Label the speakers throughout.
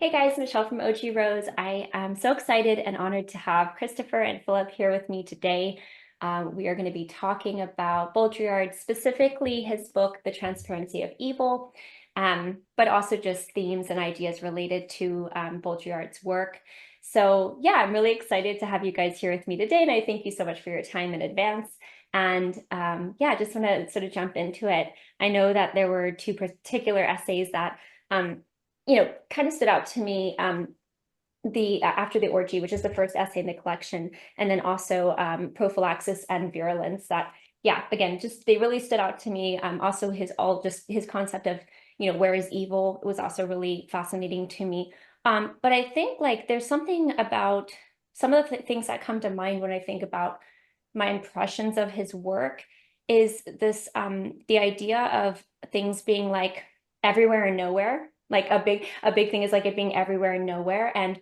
Speaker 1: Hey guys, Michelle from OG Rose. I am so excited and honored to have Christopher and Philip here with me today. We are going to be talking about Baudrillard, specifically his book, The Transparency of Evil, but also just themes and ideas related to Baudrillard's work. So yeah, I'm really excited to have you guys here with me today, and I thank you so much for your time in advance. And yeah, just want to sort of jump into it. I know that there were two particular essays that um, kind of stood out to me. The After the Orgy, which is the first essay in the collection, and then also Prophylaxis and Virulence. That, yeah, again, just they really stood out to me. Also, his concept of where is evil was also really fascinating to me. But I think like there's something about some of the things that come to mind when I think about my impressions of his work is this the idea of things being like everywhere and nowhere. Like a big thing is like it being everywhere and nowhere. And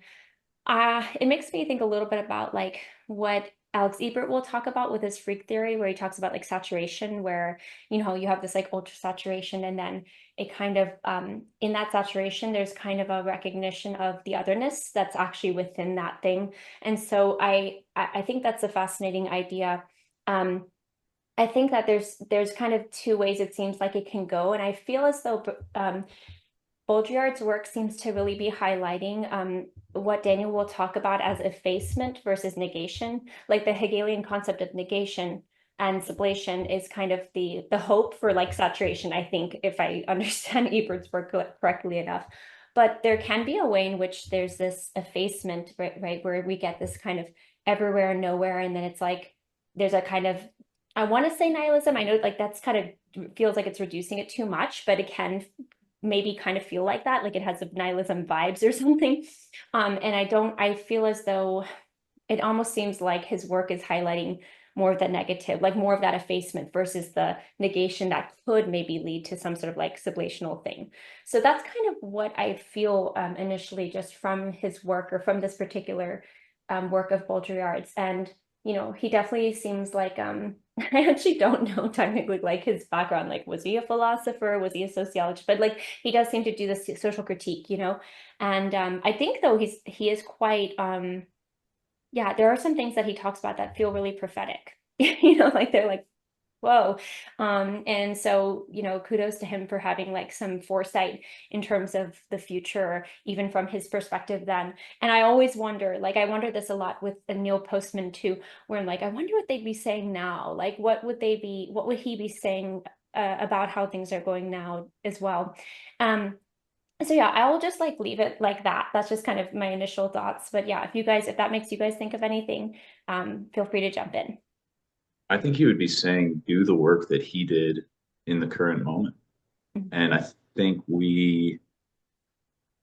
Speaker 1: it makes me think a little bit about like what Alex Ebert will talk about with his freak theory, where he talks about like saturation, where you have this like ultra saturation, and then it kind of in that saturation, there's kind of a recognition of the otherness that's actually within that thing. And so I think that's a fascinating idea. Um, I think that there's kind of two ways it seems like it can go, and I feel as though Baudrillard's work seems to really be highlighting what Daniel will talk about as effacement versus negation. Like the Hegelian concept of negation and sublation is kind of the hope for like saturation, I think, if I understand Ebert's work correctly enough. But there can be a way in which there's this effacement, right, where we get this kind of everywhere and nowhere, and then it's like there's a kind of I want to say nihilism. I know like that's kind of feels like it's reducing it too much, but it can maybe kind of feel like that, like it has a nihilism vibes or something. And I feel as though it almost seems like his work is highlighting more of the negative, like more of that effacement versus the negation that could maybe lead to some sort of like sublational thing. So that's kind of what I feel initially just from his work or from this particular work of Baudrillard's. And, he definitely seems like, I actually don't know technically like his background. Like, was he a philosopher? Was he a sociologist? But like, he does seem to do this social critique. And I think though he is quite, yeah, there are some things that he talks about that feel really prophetic. Like they're like, whoa. And so, kudos to him for having like some foresight in terms of the future, even from his perspective then. And I always wonder, like, I wonder this a lot with Neil Postman too, where I'm like, I wonder what they'd be saying now. Like, what would he be saying about how things are going now as well? So yeah, I will just like leave it like that. That's just kind of my initial thoughts. But yeah, if that makes you guys think of anything, feel free to jump in.
Speaker 2: I think he would be saying do the work that he did in the current moment. And I think we,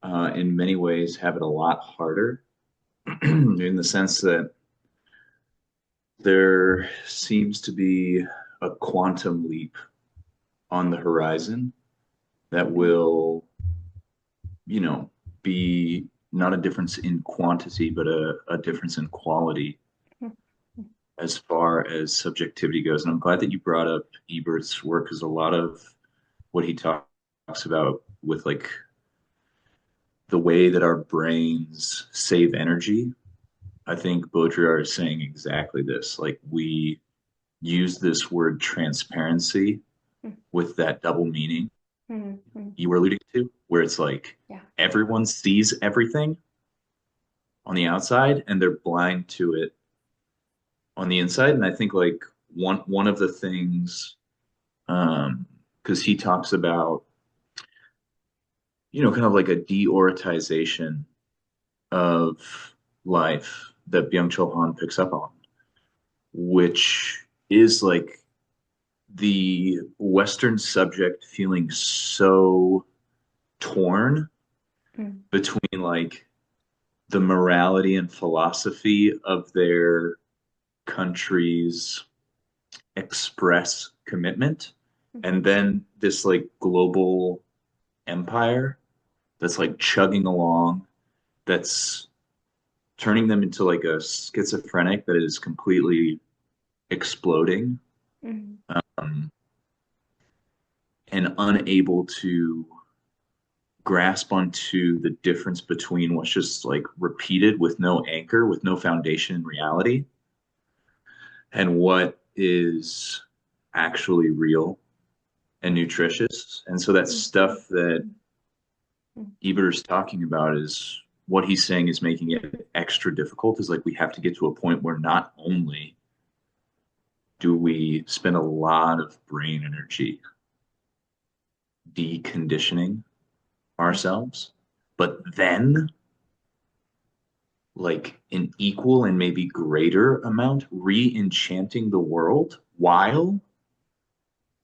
Speaker 2: in many ways, have it a lot harder in the sense that there seems to be a quantum leap on the horizon that will, you know, be not a difference in quantity, but a difference in quality as far as subjectivity goes. And I'm glad that you brought up Ebert's work because a lot of what he talks about with like the way that our brains save energy. I think Baudrillard is saying exactly this. Like we use this word transparency with that double meaning you were alluding to, where it's like
Speaker 1: Yeah.
Speaker 2: everyone sees everything on the outside and they're blind to it on the inside. And I think like one of the things, because he talks about, kind of like a deoritization of life that Byung-Chul Han picks up on, which is like the Western subject feeling so torn
Speaker 1: Mm,
Speaker 2: between like the morality and philosophy of their country's express commitment and then this like global empire that's like chugging along that's turning them into like a schizophrenic that is completely exploding
Speaker 1: mm,
Speaker 2: um, and unable to grasp onto the difference between what's just like repeated with no anchor, with no foundation in reality, and what is actually real and nutritious. And so that stuff that Eber's talking about is what he's saying is making it extra difficult is like we have to get to a point where not only do we spend a lot of brain energy deconditioning ourselves, but then like an equal and maybe greater amount re-enchanting the world while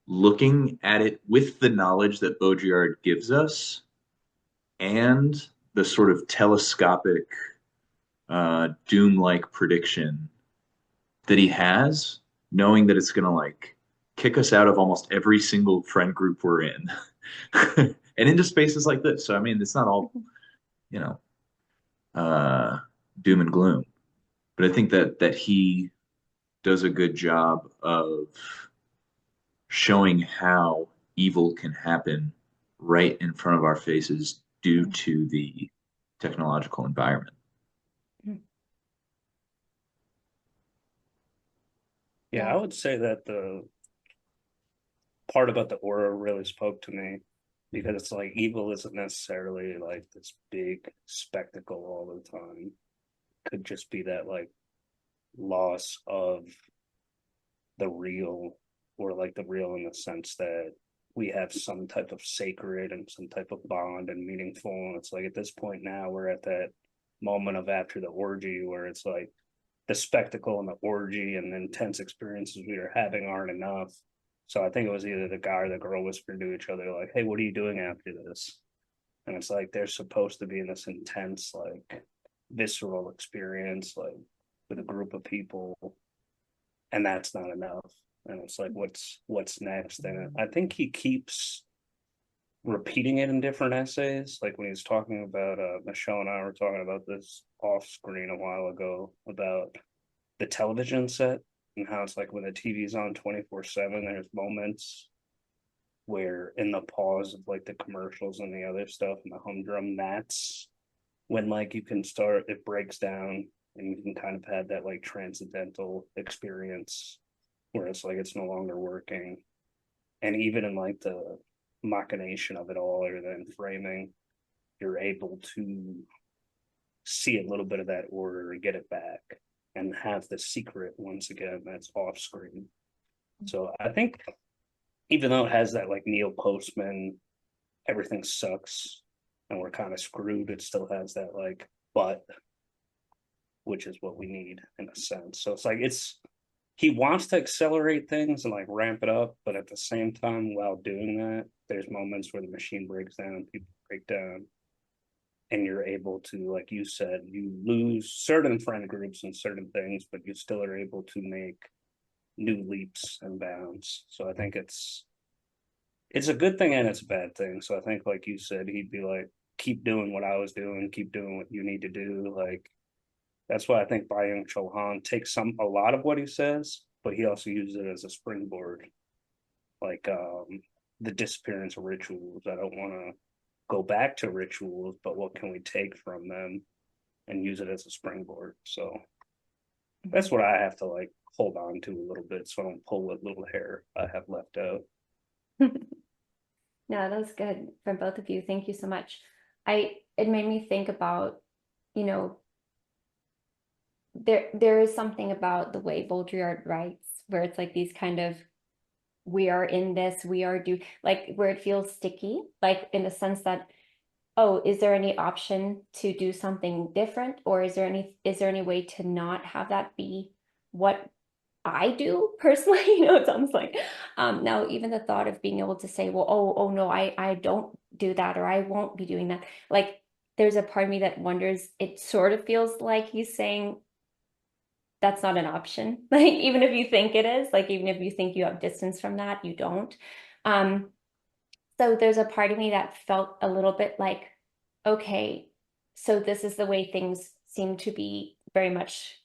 Speaker 2: looking at it with the knowledge that Baudrillard gives us and the sort of telescopic doom-like prediction that he has, knowing that it's gonna like kick us out of almost every single friend group we're in and into spaces like this. So I mean it's not all, you know, doom and gloom. But I think that he does a good job of showing how evil can happen right in front of our faces due to the technological environment.
Speaker 3: Yeah, I would say that the part about the aura really spoke to me because it's like evil isn't necessarily like this big spectacle all the time. It could just be that like loss of the real, or like the real in the sense that we have some type of sacred and some type of bond and meaningful. And it's like at this point now we're at that moment of after the orgy where it's like the spectacle and the orgy and the intense experiences we are having aren't enough. So I think it was either the guy or the girl whispering to each other, like, hey, what are you doing after this? And it's like they're supposed to be in this intense, like visceral experience, like with a group of people, and that's not enough. And it's like what's next? And I think he keeps repeating it in different essays. Like when he's talking about Michelle and I were talking about this off screen a while ago about the television set and how it's like when the TV's on 24/7, there's moments where in the pause of like the commercials and the other stuff and the humdrum, that's when like you can start, it breaks down and you can kind of have that like transcendental experience where it's like it's no longer working. And even in like the machination of it all or then framing, you're able to see a little bit of that order, get it back, and have the secret once again that's off screen. So I think even though it has that like Neil Postman, everything sucks and we're kind of screwed, it still has that like, but which is what we need in a sense. So it's like he wants to accelerate things and like ramp it up, but at the same time, while doing that, there's moments where the machine breaks down, people break down, and you're able to, like you said, you lose certain friend groups and certain things, but you still are able to make new leaps and bounds. So I think it's a good thing and it's a bad thing. So I think, like you said, he'd be like, keep doing what I was doing, keep doing what you need to do. Like that's why I think Byung Chul Han takes a lot of what he says, but he also uses it as a springboard. Like the disappearance of rituals. I don't want to go back to rituals, but what can we take from them and use it as a springboard? So that's what I have to like hold on to a little bit so I don't pull what little hair I have left out.
Speaker 1: No, that was good from both of you. Thank you so much. It made me think about, you know, there is something about the way Baudrillard writes where it's like these kind of, we are in this, we are do, like where it feels sticky, like in the sense that, oh, is there any option to do something different? Or is there any way to not have that be what I do personally? It's almost like now even the thought of being able to say, well, oh no, I don't do that, or I won't be doing that. Like there's a part of me that wonders, it sort of feels like he's saying that's not an option. Like even if you think it is, like even if you think you have distance from that, you don't. So there's a part of me that felt a little bit like, okay, so this is the way things seem to be very much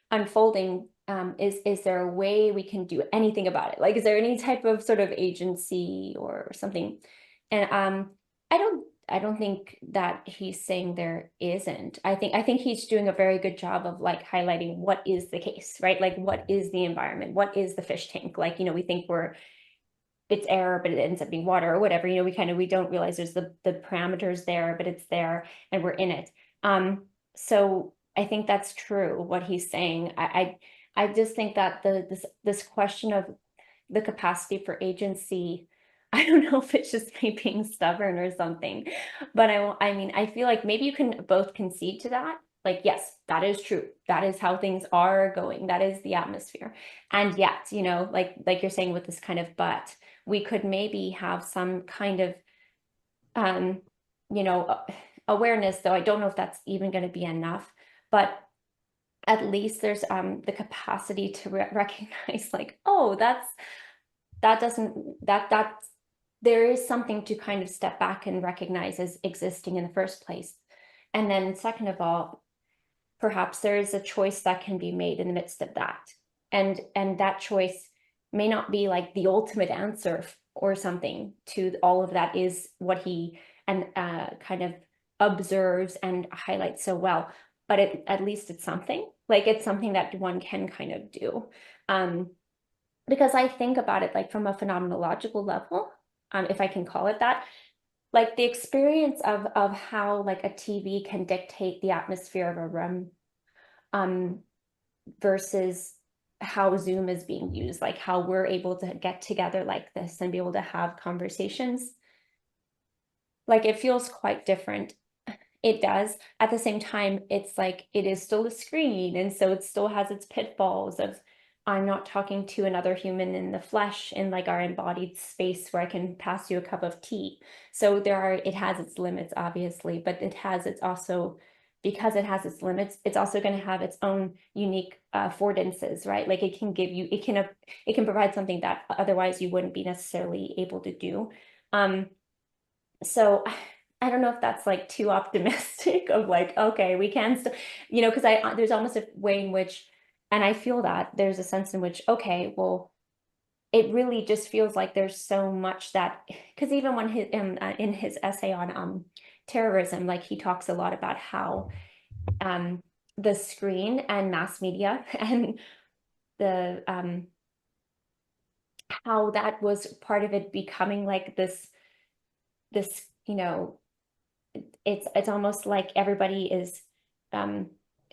Speaker 1: unfolding. Is there a way we can do anything about it? Like, is there any type of sort of agency or something? And I don't think that he's saying there isn't. I think he's doing a very good job of like highlighting what is the case, right? Like what is the environment? What is the fish tank? Like, we think it's air, but it ends up being water or whatever. We don't realize there's the parameters there, but it's there and we're in it. So I think that's true what he's saying. I just think that this question of the capacity for agency, I don't know if it's just me being stubborn or something, but I mean, I feel like maybe you can both concede to that. Like, yes, that is true. That is how things are going. That is the atmosphere. And yet, like you're saying with this kind of but, we could maybe have some kind of, um, awareness, though I don't know if that's even going to be enough, but at least there's the capacity to recognize like, oh, there is something to kind of step back and recognize as existing in the first place. And then second of all, perhaps there is a choice that can be made in the midst of that. And that choice may not be like the ultimate answer or something to all of that, is what he kind of observes and highlights so well. But at least it's something. Like it's something that one can kind of do. Because I think about it like from a phenomenological level, if I can call it that, like the experience of how like a TV can dictate the atmosphere of a room, versus how Zoom is being used, like how we're able to get together like this and be able to have conversations. Like it feels quite different. It does. At the same time, it's like it is still a screen, and so it still has its pitfalls of I'm not talking to another human in the flesh in like our embodied space where I can pass you a cup of tea. So it has its limits, obviously, but it's also, because it has its limits, it's also going to have its own unique affordances, right? Like it can provide something that otherwise you wouldn't be necessarily able to do. So I don't know if that's like too optimistic of like, okay, we can still, because there's almost a way in which, and I feel that there's a sense in which, okay, well, it really just feels like there's so much that, because even when in his essay on terrorism, like he talks a lot about how the screen and mass media and the how that was part of it becoming like this, it's almost like everybody is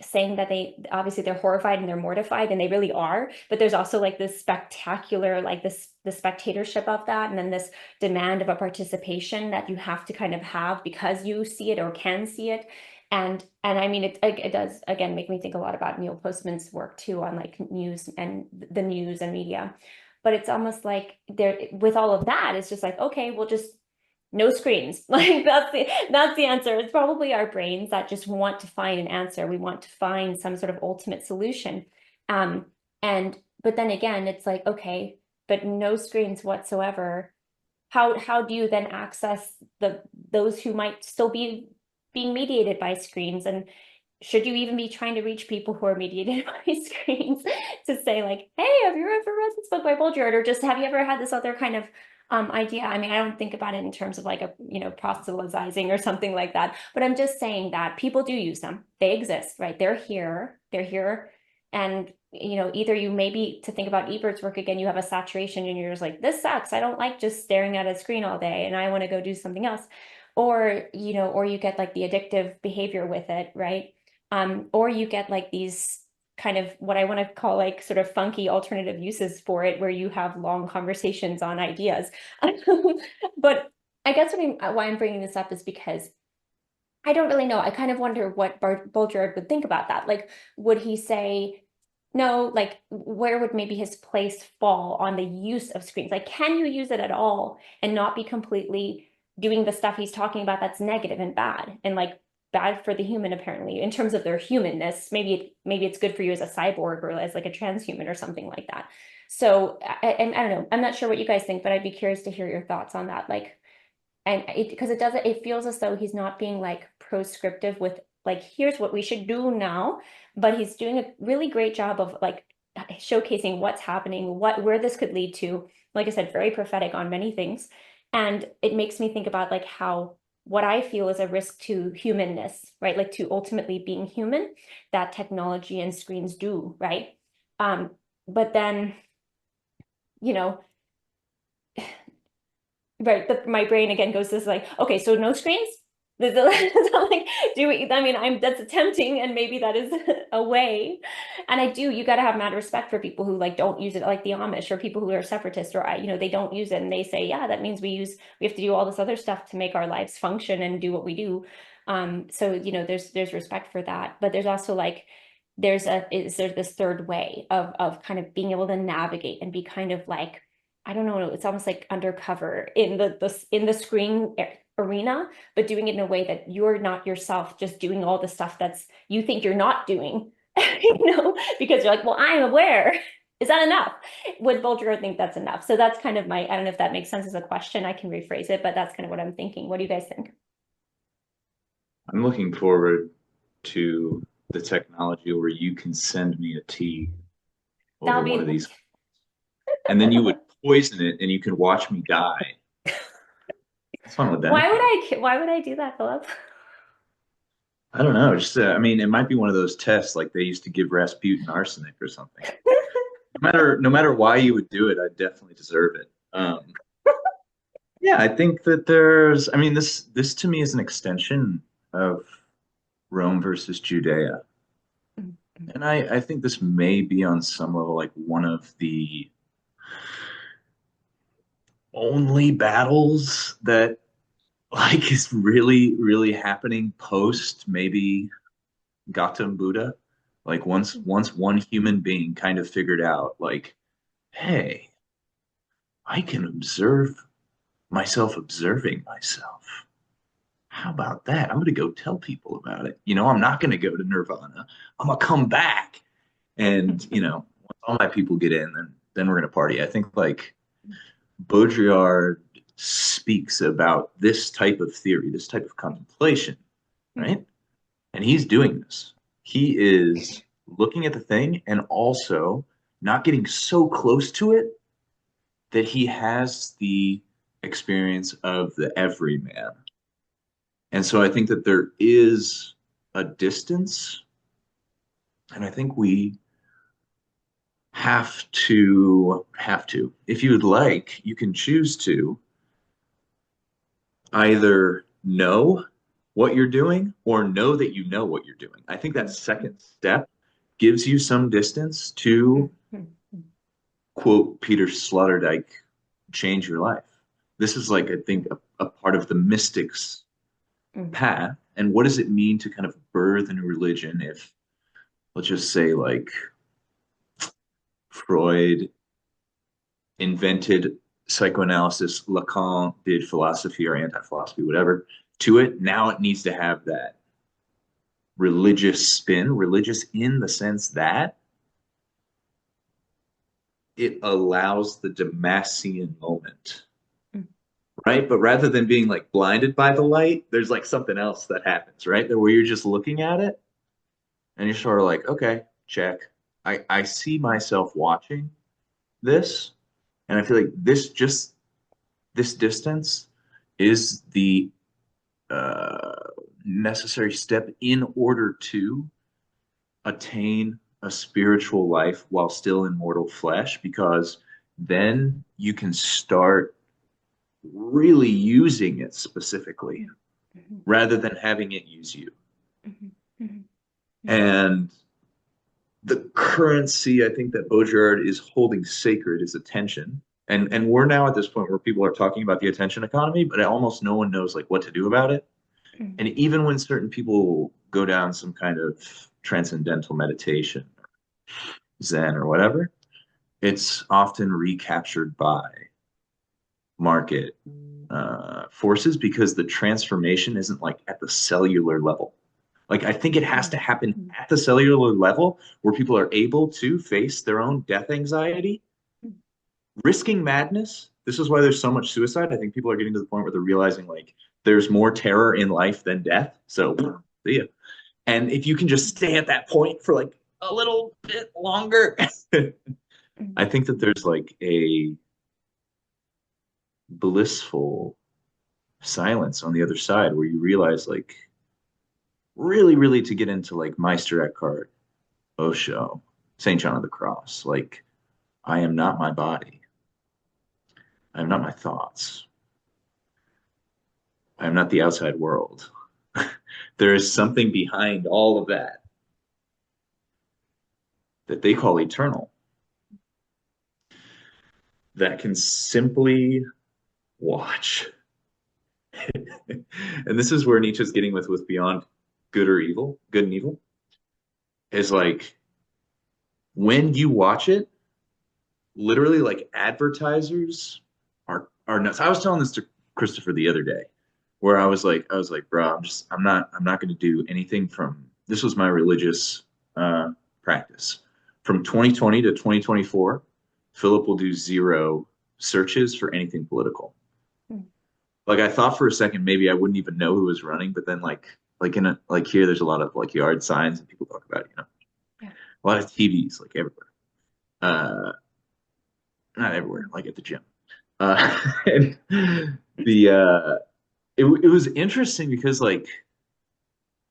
Speaker 1: saying that they're horrified and they're mortified, and they really are, but there's also like this spectacular, like the spectatorship of that, and then this demand of a participation that you have to kind of have because you see it or can see it. And I mean, it does again make me think a lot about Neil Postman's work too on like news and the news and media. But it's almost like there, with all of that, it's just like, okay, we'll just no screens. Like that's the answer. It's probably our brains that just want to find an answer. We want to find some sort of ultimate solution. But then again, it's like, okay, but no screens whatsoever. How do you then access those who might still be being mediated by screens? And should you even be trying to reach people who are mediated by screens to say like, hey, have you ever read this book by Baudrillard? Or just have you ever had this other kind of idea? I mean, I don't think about it in terms of like a, proselytizing or something like that, but I'm just saying that people do use them. They exist, right? They're here. And, either you maybe, to think about Ebert's work again, you have a saturation and you're just like, this sucks. I don't like just staring at a screen all day and I want to go do something else. Or, or you get like the addictive behavior with it, right? Or you get like these kind of what I want to call like sort of funky alternative uses for it, where you have long conversations on ideas. But I guess why I'm bringing this up is because I don't really know. I kind of wonder what Baudrillard would think about that. Like, would he say, no, like, where would maybe his place fall on the use of screens? Like, can you use it at all and not be completely doing the stuff he's talking about that's negative and bad and like bad for the human, apparently, in terms of their humanness? Maybe it's good for you as a cyborg or as like a transhuman or something like that. So I don't know. I'm not sure what you guys think, but I'd be curious to hear your thoughts on that. Like, and because it feels as though he's not being like proscriptive with like, here's what we should do now, but he's doing a really great job of like showcasing what's happening, where this could lead to. Like I said, very prophetic on many things. And it makes me think about like how what I feel is a risk to humanness, right? Like to ultimately being human, that technology and screens do, right? But then, you know, right, my brain again goes this like, okay, so no screens? So like, I mean, that's tempting, and maybe that is a way. And you got to have mad respect for people who like don't use it, like the Amish or people who are separatists, or they don't use it, and they say, yeah, that means we have to do all this other stuff to make our lives function and do what we do. So there's respect for that, but there's also like there's this third way of kind of being able to navigate and be kind of like, I don't know, it's almost like undercover in the screen arena, but doing it in a way that you're not yourself just doing all the stuff that's you think you're not doing, because you're like, well, I'm aware. Is that enough? Would Baudrillard think that's enough? So that's kind of I don't know if that makes sense as a question. I can rephrase it, but that's kind of what I'm thinking. What do you guys think?
Speaker 2: I'm looking forward to the technology where you can send me a tea over one of these, and then you would poison it and you could watch me die. What's fun with that?
Speaker 1: Why would I do that, Philip?
Speaker 2: I don't know. Just I mean, it might be one of those tests like they used to give Rasputin arsenic or something. No matter why you would do it, I definitely deserve it. Yeah, I think that I mean, this to me is an extension of Rome versus Judea. And I think this may be on some level like one of the only battles that like is really, really happening post maybe Gautam Buddha. Like once one human being kind of figured out like, hey, I can observe myself observing myself. How about that? I'm going to go tell people about it. I'm not going to go to Nirvana. I'm going to come back. And, once all my people get in, then we're going to party. I think like Baudrillard speaks about this type of theory, this type of contemplation, right? And he's doing this. He is looking at the thing and also not getting so close to it that he has the experience of the everyman. And so I think that there is a distance, and I think we have to, if you would like, you can choose to either know what you're doing or know that you know what you're doing. I think that second step gives you some distance to, quote Peter Sloterdijk, change your life. This is like, I think, a part of the mystics path. And what does it mean to kind of birth a new religion if, let's just say, like Freud invented psychoanalysis, Lacan did philosophy or anti-philosophy, whatever, to it. Now it needs to have that religious spin, religious in the sense that it allows the Damascene moment, right? But rather than being like blinded by the light, there's like something else that happens, right? Where you're just looking at it and you're sort of like, okay, check. I see myself watching this, and I feel like this distance is the necessary step in order to attain a spiritual life while still in mortal flesh, because then you can start really using it specifically rather than having it use you. And the currency, I think, that Baudrillard is holding sacred is attention. And we're now at this point where people are talking about the attention economy, but almost no one knows like what to do about it. And even when certain people go down some kind of transcendental meditation, Zen or whatever, it's often recaptured by market forces because the transformation isn't like at the cellular level. Like I think it has to happen at the cellular level where people are able to face their own death anxiety, risking madness. This is why there's so much suicide. I think people are getting to the point where they're realizing like there's more terror in life than death. So see ya. And if you can just stay at that point for like a little bit longer, I think that there's like a blissful silence on the other side where you realize like really to get into like Meister Eckhart, Osho, St. John of the Cross, like I am not my body. I am not my thoughts. I am not the outside world. There is something behind all of that that they call eternal that can simply watch. And this is where Nietzsche's getting with beyond good or evil, good and evil, is like when you watch it, literally like advertisers are nuts. I was telling this to Christopher the other day, where I was like, bro, I'm not going to do anything from. This was my religious practice from 2020 to 2024. Philip will do 0 searches for anything political. Like I thought for a second maybe I wouldn't even know who was running, but then like in a like here there's a lot of like yard signs and people talk about it,
Speaker 1: Yeah.
Speaker 2: a lot of TVs like everywhere. Not everywhere, like at the gym. And it was interesting because like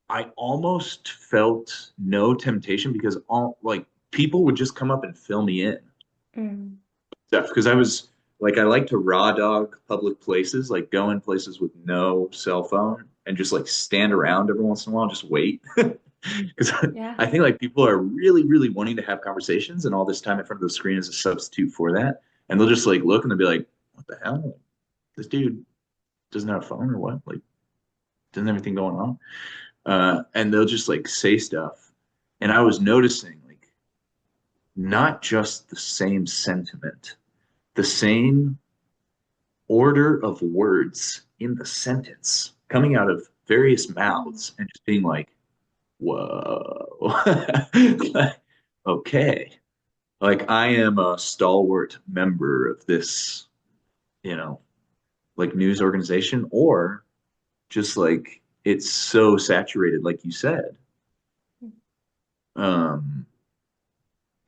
Speaker 2: I almost felt no temptation because all like people would just come up and fill me in stuff because I was like I like to raw dog public places, like go in places with no cell phone and just like stand around every once in a while and just wait. Because
Speaker 1: Yeah.
Speaker 2: I think like people are really wanting to have conversations and all this time in front of the screen is a substitute for that. And they'll just like look and they'll be like, what the hell? This dude doesn't have a phone or what? Like doesn't have anything going on. And they'll just like say stuff. And I was noticing like not just the same sentiment, the same order of words in the sentence coming out of various mouths and just being like, whoa, okay. Like I am a stalwart member of this, you know, like news organization, or just like it's so saturated, like you said, um,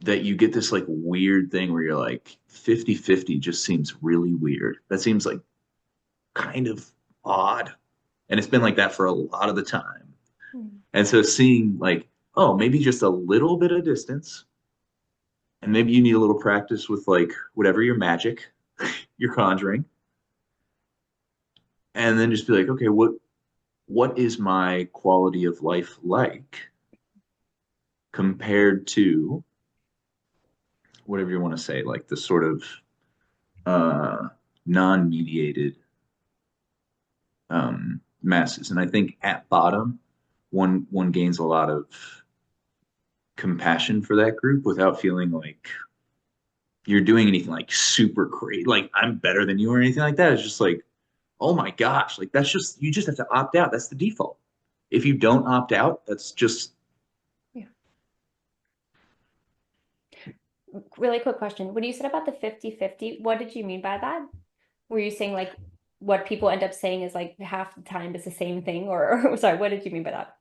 Speaker 2: that you get this like weird thing where you're like 50-50 just seems really weird. That seems like kind of odd. And it's been like that for a lot of the time. And so seeing like, oh, maybe just a little bit of distance, and maybe you need a little practice with like whatever your magic you're conjuring, and then just be like, okay, what is my quality of life like compared to whatever you want to say, like the sort of non-mediated masses. And I think at bottom, one gains a lot of compassion for that group without feeling like you're doing anything like super crazy, like I'm better than you or anything like that. It's just like, oh my gosh, like that's just you just have to opt out. That's the default. If you don't opt out, that's just
Speaker 1: Really quick question. When you said about the 50-50, what did you mean by that? Were you saying like what people end up saying is like half the time is the same thing, or sorry, what did you mean by that?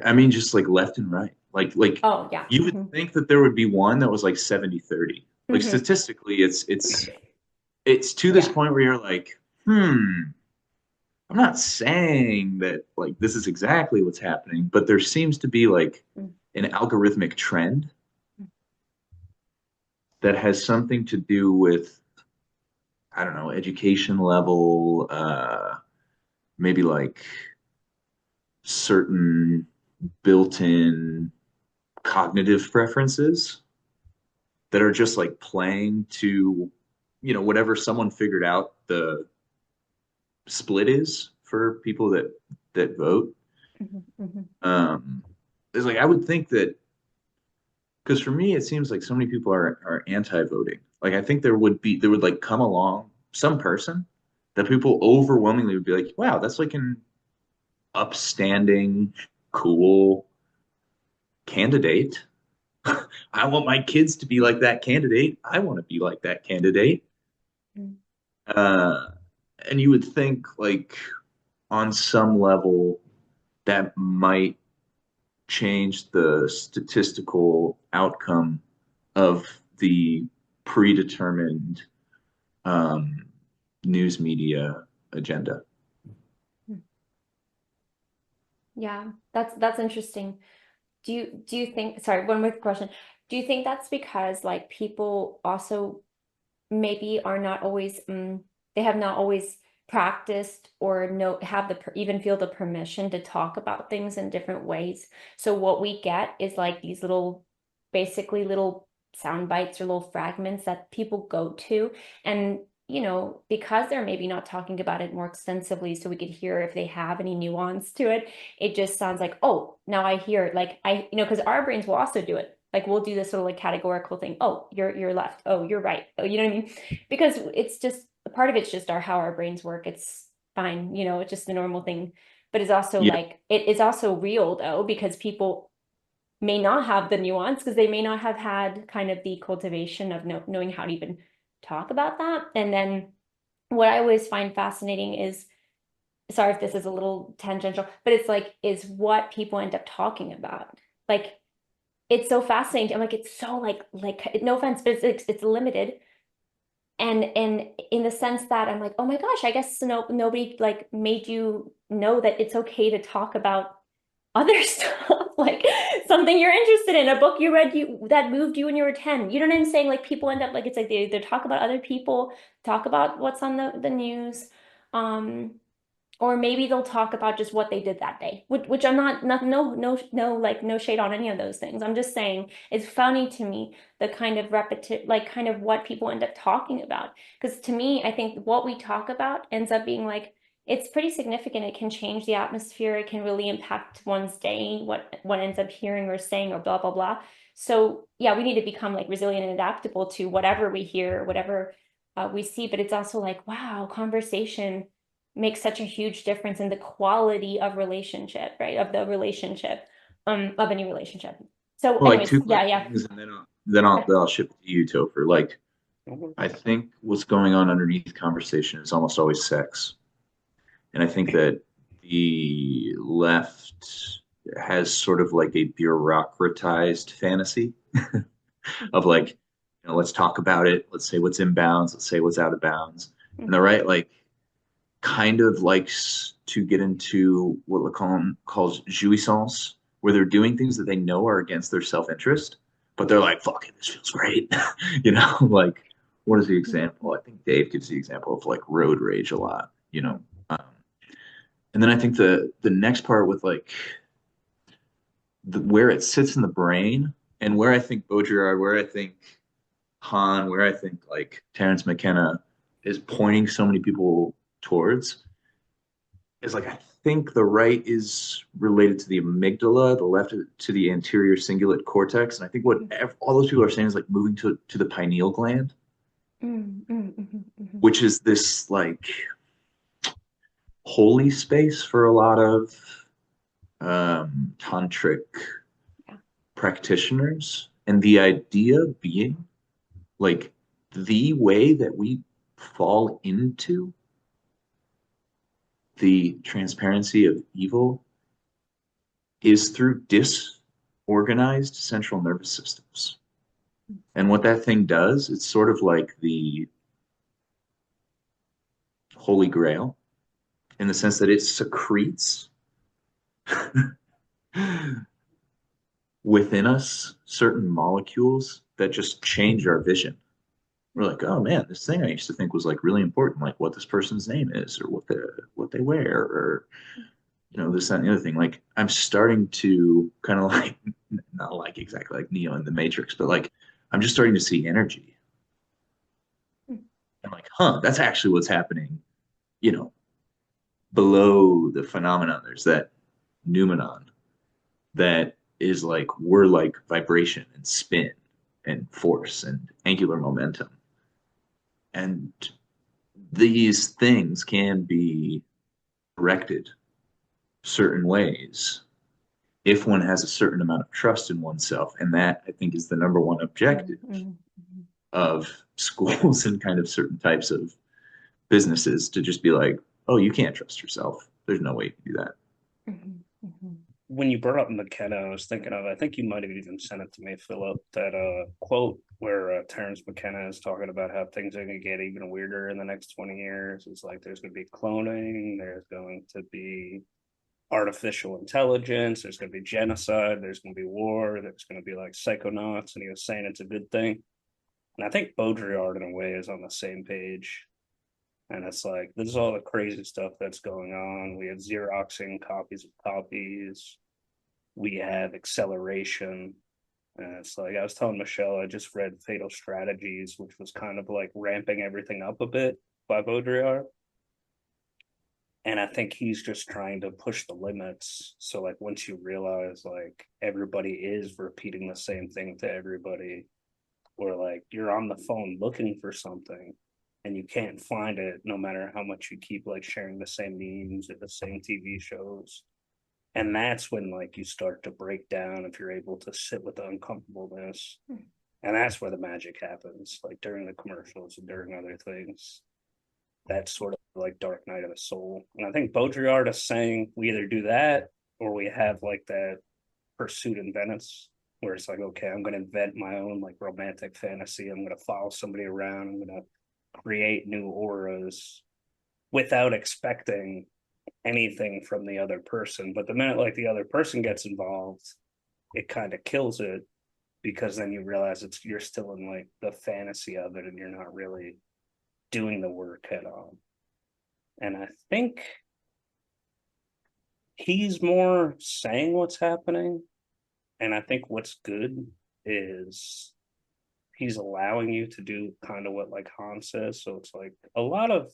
Speaker 2: I mean, just like left and right. Like
Speaker 1: Oh, yeah.
Speaker 2: you would think that there would be one that was like 70-30. Like statistically, it's to this point where you're like, I'm not saying that like this is exactly what's happening, but there seems to be like an algorithmic trend that has something to do with, I don't know, education level, maybe like certain built-in cognitive preferences that are just like playing to, whatever someone figured out the split is for people that vote. It's like I would think that because for me it seems like so many people are anti-voting. Like I think there would like come along some person that people overwhelmingly would be like, wow, that's like an upstanding, cool candidate. I want my kids to be like that candidate. I want to be like that candidate. And you would think like on some level that might change the statistical outcome of the predetermined news media agenda.
Speaker 1: Yeah, that's interesting. Do you think, sorry, one more question. Do you think that's because like people also maybe are not always they have not always practiced or know have the even feel the permission to talk about things in different ways. So what we get is like these little basically little sound bites or little fragments that people go to, and because they're maybe not talking about it more extensively so we could hear if they have any nuance to it, it just sounds like, oh, now I hear it. Like because our brains will also do it. Like we'll do this sort of like categorical thing. Oh, you're left. Oh, you're right. Oh, you know what I mean? Because it's just part of it's just how our brains work. It's fine, it's just the normal thing. But it's also
Speaker 2: Yeah.
Speaker 1: like it is also real though, because people may not have the nuance because they may not have had kind of the cultivation of knowing how to even talk about that. And then what I always find fascinating is, sorry if this is a little tangential, but it's like, is what people end up talking about. Like, it's so fascinating. I'm like, it's so like no offense, but it's limited. And in the sense that I'm like, oh my gosh, I guess nobody like made you know that it's okay to talk about other stuff, like something you're interested in, a book you read that moved you when you were 10. You know what I'm saying? Like people end up like, it's like they either talk about other people, talk about what's on the news, um, or maybe they'll talk about just what they did that day, which I'm not no like no shade on any of those things. I'm just saying it's funny to me the kind of like kind of what people end up talking about. Because to me, I think what we talk about ends up being like it's pretty significant. It can change the atmosphere. It can really impact one's day, what ends up hearing or saying or blah blah blah. So yeah, we need to become like resilient and adaptable to whatever we hear, whatever we see. But it's also like, wow, conversation makes such a huge difference in the quality of relationship, right? Of the relationship, of any relationship. So
Speaker 2: Well, like
Speaker 1: anyways,
Speaker 2: two
Speaker 1: yeah,
Speaker 2: quick
Speaker 1: yeah.
Speaker 2: things, and then I'll ship it to you, Topher. Like,
Speaker 3: Mhm.
Speaker 2: I think what's going on underneath conversation is almost always sex. And I think that the left has sort of like a bureaucratized fantasy of like, let's talk about it. Let's say what's in bounds. Let's say what's out of bounds. And the right, like, kind of likes to get into what Lacan calls jouissance, where they're doing things that they know are against their self-interest, but they're like, fuck it, this feels great. Like, what is the example? I think Dave gives the example of like road rage a lot. And then I think the next part with like where it sits in the brain, and where I think Baudrillard, where I think Han, where I think like Terence McKenna is pointing so many people towards, is like I think the right is related to the amygdala, the left to the anterior cingulate cortex, and I think what all those people are saying is like moving to the pineal gland, which is this like holy space for a lot of tantric
Speaker 1: Yeah.
Speaker 2: practitioners, and the idea being like the way that we fall into the transparency of evil is through disorganized central nervous systems. And what that thing does, it's sort of like the holy grail in the sense that it secretes within us certain molecules that just change our vision. We're like, oh man, this thing I used to think was like really important, like what this person's name is or what they wear or this, that, and the other thing. Like I'm starting to kind of like not like exactly like Neo in the Matrix, but like I'm just starting to see energy. I'm like, that's actually what's happening, you know, below the phenomenon. There's that noumenon that is like we're like vibration and spin and force and angular momentum. And these things can be directed certain ways if one has a certain amount of trust in oneself. And that I think is the number one objective of schools and kind of certain types of businesses, to just be like, oh, you can't trust yourself. There's no way you can do that.
Speaker 3: When you brought up McKenna, I was thinking of, I think you might have even sent it to me, Philip, that quote where Terence McKenna is talking about how things are going to get even weirder in the next 20 years. It's like there's going to be cloning, there's going to be artificial intelligence, there's going to be genocide, there's going to be war, there's going to be like psychonauts, and he was saying it's a good thing. And I think Baudrillard, in a way, is on the same page. And it's like, this is all the crazy stuff that's going on. We have Xeroxing copies of copies. We have acceleration. And it's like, I was telling Michelle, I just read Fatal Strategies, which was kind of like ramping everything up a bit by Baudrillard. And I think he's just trying to push the limits. So like once you realize like everybody is repeating the same thing to everybody, or like you're on the phone looking for something and you can't find it no matter how much you keep like sharing the same memes or the same TV shows. And that's when like you start to break down if you're able to sit with the uncomfortableness. And that's where the magic happens, like during the commercials and during other things. That's sort of like dark night of the soul. And I think Baudrillard is saying we either do that or we have like that pursuit in Venice, where it's like, okay, I'm going to invent my own like romantic fantasy. I'm going to follow somebody around. I'm going to create new auras without expecting anything from the other person. But the minute like the other person gets involved, it kind of kills it, because then you realize you're still in like the fantasy of it and you're not really doing the work head on. And I think he's more saying what's happening. And I think what's good is he's allowing you to do kind of what like Han says. So it's like a lot of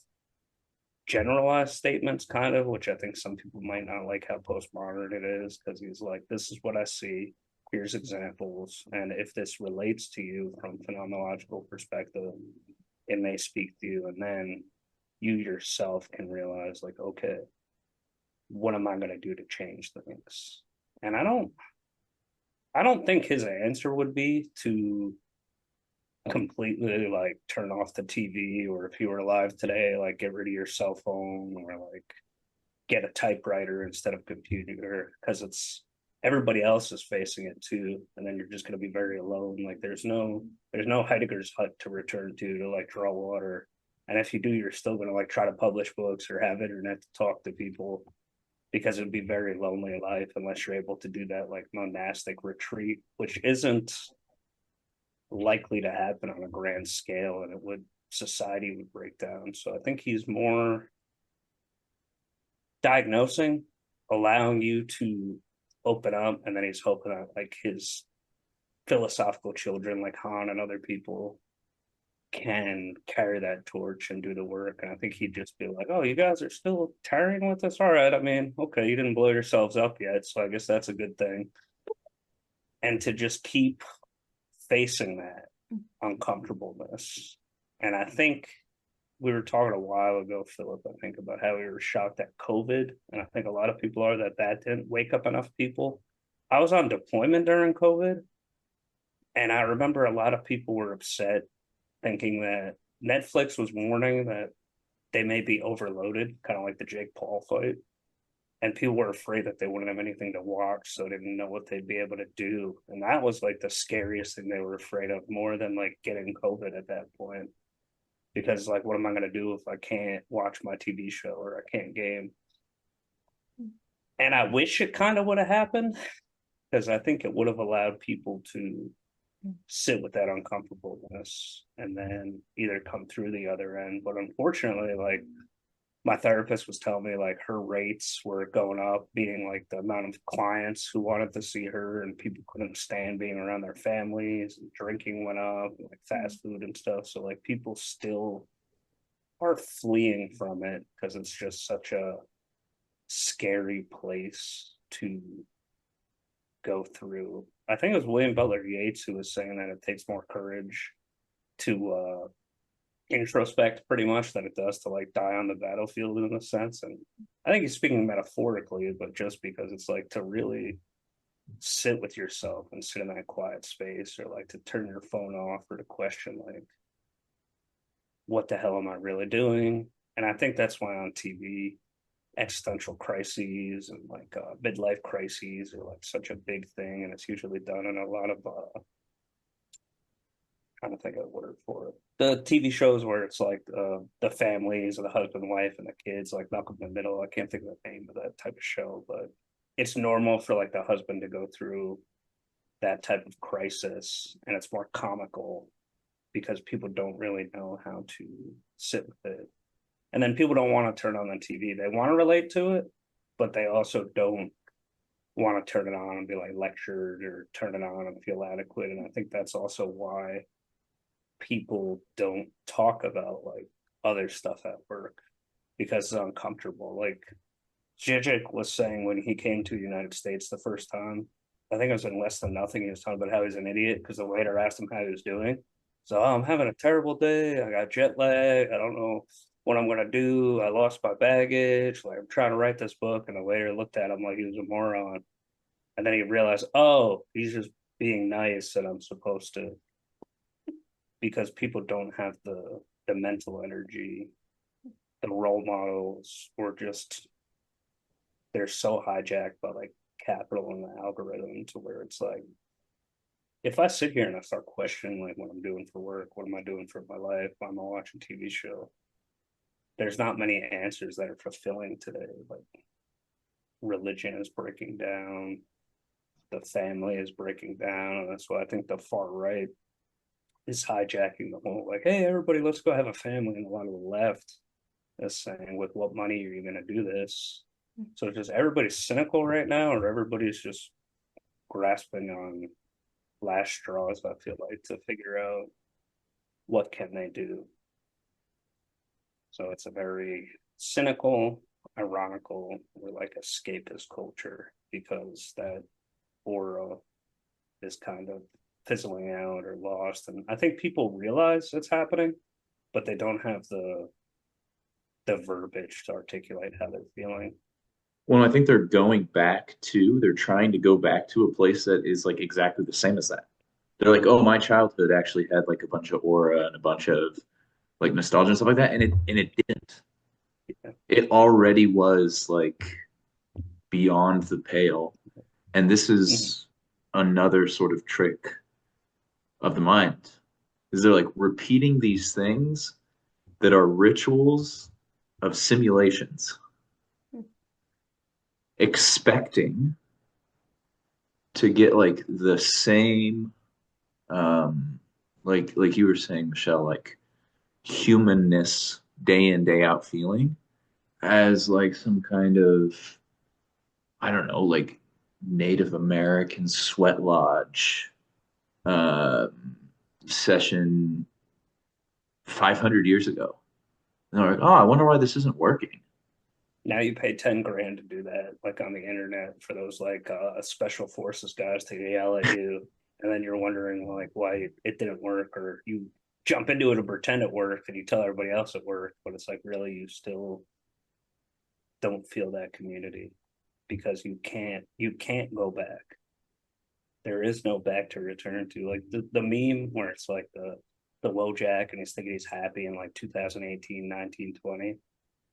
Speaker 3: generalized statements, kind of, which I think some people might not like how postmodern it is, because he's like, this is what I see. Here's examples. And if this relates to you from a phenomenological perspective, it may speak to you. And then you yourself can realize like, okay, what am I going to do to change things? And I don't think his answer would be to completely like turn off the TV, or if you were alive today, like get rid of your cell phone, or like get a typewriter instead of computer, because it's everybody else is facing it too, and then you're just going to be very alone. Like there's no Heidegger's hut to return to like draw water, and if you do, you're still going to like try to publish books or have internet to talk to people, because it would be very lonely life unless you're able to do that like monastic retreat, which isn't likely to happen on a grand scale, and society would break down. So I think he's more diagnosing, allowing you to open up, and then he's hoping that like his philosophical children like Han and other people can carry that torch and do the work. And I think he'd just be like, oh, you guys are still tiring with this? All right, I mean, okay, you didn't blow yourselves up yet, so I guess that's a good thing. And to just keep facing that uncomfortableness. And I think we were talking a while ago, Philip, I think, about how we were shocked at COVID. And I think a lot of people are that didn't wake up enough people. I was on deployment during COVID, and I remember a lot of people were upset, thinking that Netflix was warning that they may be overloaded, kind of like the Jake Paul fight. And people were afraid that they wouldn't have anything to watch, so they didn't know what they'd be able to do. And that was like the scariest thing they were afraid of, more than like getting COVID at that point. Because like, what am I going to do if I can't watch my TV show or I can't game? And I wish it kind of would have happened, because I think it would have allowed people to sit with that uncomfortableness and then either come through the other end. But unfortunately, like my therapist was telling me, like her rates were going up, meaning like the amount of clients who wanted to see her, and people couldn't stand being around their families, and drinking went up, and like fast food and stuff. So like people still are fleeing from it, because it's just such a scary place to go through. I think it was William Butler Yeats who was saying that it takes more courage to introspect, pretty much, than it does to like die on the battlefield, in a sense. And I think he's speaking metaphorically, but just because it's like to really sit with yourself and sit in that quiet space, or like to turn your phone off, or to question like, what the hell am I really doing? And I think that's why on TV, existential crises and like midlife crises are like such a big thing, and it's usually done in a lot of trying to think of a word for it. The TV shows where it's like the families and the husband, wife, and the kids, like Malcolm in the Middle. I can't think of the name of that type of show, but it's normal for like the husband to go through that type of crisis, and it's more comical because people don't really know how to sit with it. And then people don't want to turn on the TV. They want to relate to it, but they also don't want to turn it on and be like lectured or turn it on and feel adequate. And I think that's also why people don't talk about like other stuff at work because it's uncomfortable. Like Zizek was saying when he came to the United States the first time, I think it was in Less Than Nothing, he was talking about how he's an idiot because the waiter asked him how he was doing. So, oh, I'm having a terrible day. I got jet lag. I don't know what I'm gonna do. I lost my baggage. Like I'm trying to write this book, and the waiter looked at him like he was a moron. And then he realized, oh, he's just being nice, and I'm supposed to, because people don't have the mental energy, the role models, or just they're so hijacked by like capital and the algorithm to where it's like, if I sit here and I start questioning like what I'm doing for work, what am I doing for my life, why am I watching TV show? There's not many answers that are fulfilling today. Like religion is breaking down, the family is breaking down, and that's why I think the far right is hijacking the whole like, hey, everybody, let's go have a family, and a lot of the left is saying, with what money are you going to do this? So just everybody's cynical right now, or everybody's just grasping on last straws, I feel like, to figure out what can they do. So it's a very cynical, ironical, or like escapist culture because that aura is kind of fizzling out or lost. And I think people realize it's happening, but they don't have the verbiage to articulate how they're feeling.
Speaker 2: Well, I think they're trying to go back to a place that is like exactly the same as that. They're like, oh, my childhood actually had like a bunch of aura and a bunch of like nostalgia and stuff like that, and it didn't.
Speaker 3: Yeah.
Speaker 2: It already was like beyond the pale, and this is another sort of trick of the mind. Is they're like repeating these things that are rituals of simulations, expecting to get like the same like you were saying, Michelle, like humanness day in, day out feeling as like some kind of, I don't know, like Native American sweat lodge uh, session 500 years ago. And they're like, oh, I wonder why this isn't working.
Speaker 3: Now you pay 10 grand to do that, like on the internet, for those like special forces guys to yell at you, and then you're wondering like why it didn't work, or you jump into it and pretend it worked, and you tell everybody else it worked, but it's like really you still don't feel that community because you can't go back. There is no back to return to. Like the meme where it's like the Wojak and he's thinking he's happy in like 2018, 1920.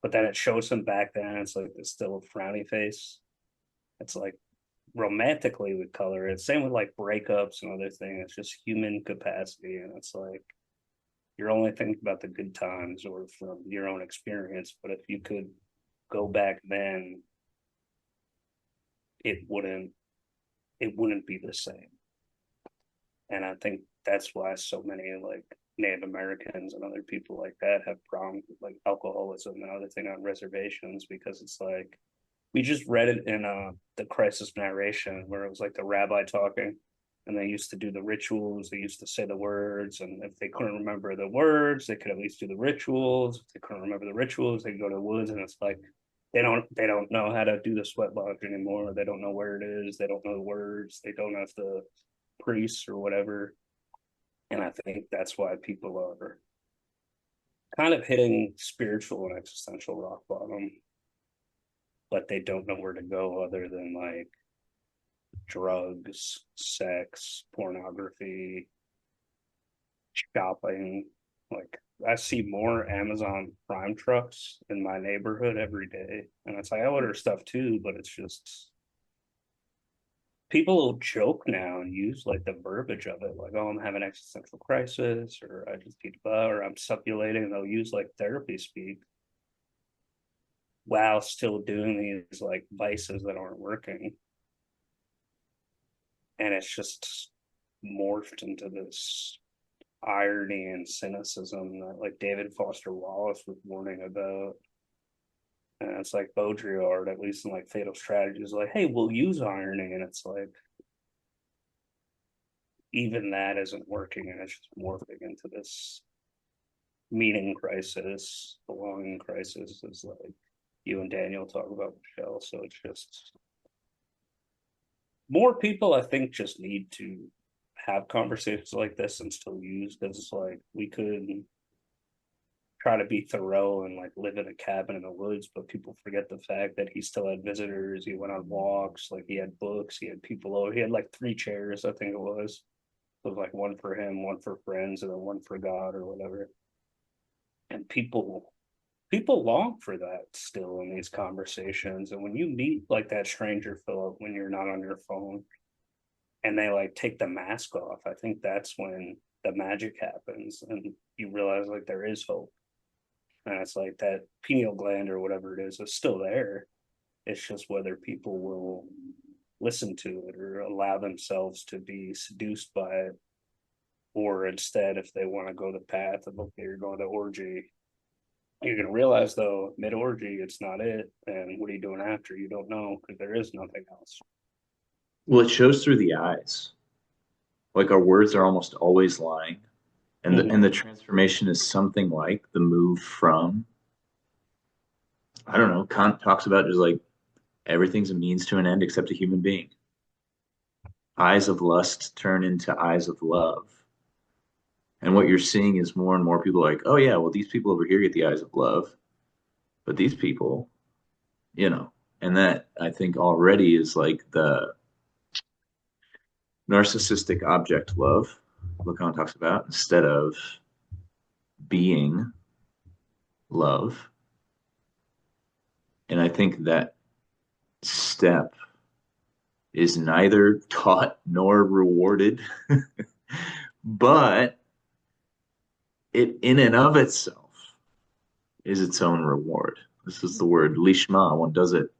Speaker 3: But then it shows him back then. It's like it's still a frowny face. It's like romantically we color it. Same with like breakups and other things. It's just human capacity, and it's like you're only thinking about the good times or from your own experience. But if you could go back then, it wouldn't it wouldn't be the same. And I think that's why so many like Native Americans and other people like that have problems with like alcoholism and other thing on reservations, because it's like we just read it in the crisis narration where it was like the rabbi talking, and they used to do the rituals, they used to say the words, and if they couldn't remember the words they could at least do the rituals. If they couldn't remember the rituals they could go to the woods, and it's like they don't know how to do the sweat lodge anymore. They don't know where it is, they don't know the words, they don't have the priests or whatever. And I think that's why people are kind of hitting spiritual and existential rock bottom, but they don't know where to go other than like drugs, sex, pornography, shopping. Like I see more Amazon Prime trucks in my neighborhood every day. And it's like I order stuff too, but it's just people will joke now and use like the verbiage of it, like, oh, I'm having existential crisis, or I just need or I'm suppulating, and they'll use like therapy speak while still doing these like vices that aren't working. And it's just morphed into this irony and cynicism that like David Foster Wallace was warning about. And it's like Baudrillard, at least in like Fatal Strategy, is like, hey, we'll use irony. And it's like, even that isn't working. And it's just morphing into this meaning crisis, belonging crisis, is like you and Daniel talk about, Michelle. So it's just more people, I think, just need to have conversations like this and still use, because it's like we could try to be Thoreau and like live in a cabin in the woods, but people forget the fact that he still had visitors. He went on walks, like he had books, he had people over. He had like 3 chairs, I think it was. It was like one for him, one for friends, and then one for God or whatever. And people long for that still in these conversations. And when you meet like that stranger, Philip, when you're not on your phone, and they like take the mask off, I think that's when the magic happens and you realize like there is hope. And it's like that pineal gland or whatever it is still there. It's just whether people will listen to it or allow themselves to be seduced by it. Or instead, if they want to go the path of, okay, you're going to orgy, you're going to realize though, mid orgy, it's not it. And what are you doing after? You don't know, because there is nothing else.
Speaker 2: Well, it shows through the eyes. Like our words are almost always lying. And the transformation is something like the move from, I don't know, Kant talks about just like everything's a means to an end except a human being. Eyes of lust turn into eyes of love. And what you're seeing is more and more people like, oh yeah, well, these people over here get the eyes of love, but these people, and that I think already is like the narcissistic object love Lacan talks about, instead of being love. And I think that step is neither taught nor rewarded, but it in and of itself is its own reward. This is the word lishma. One does it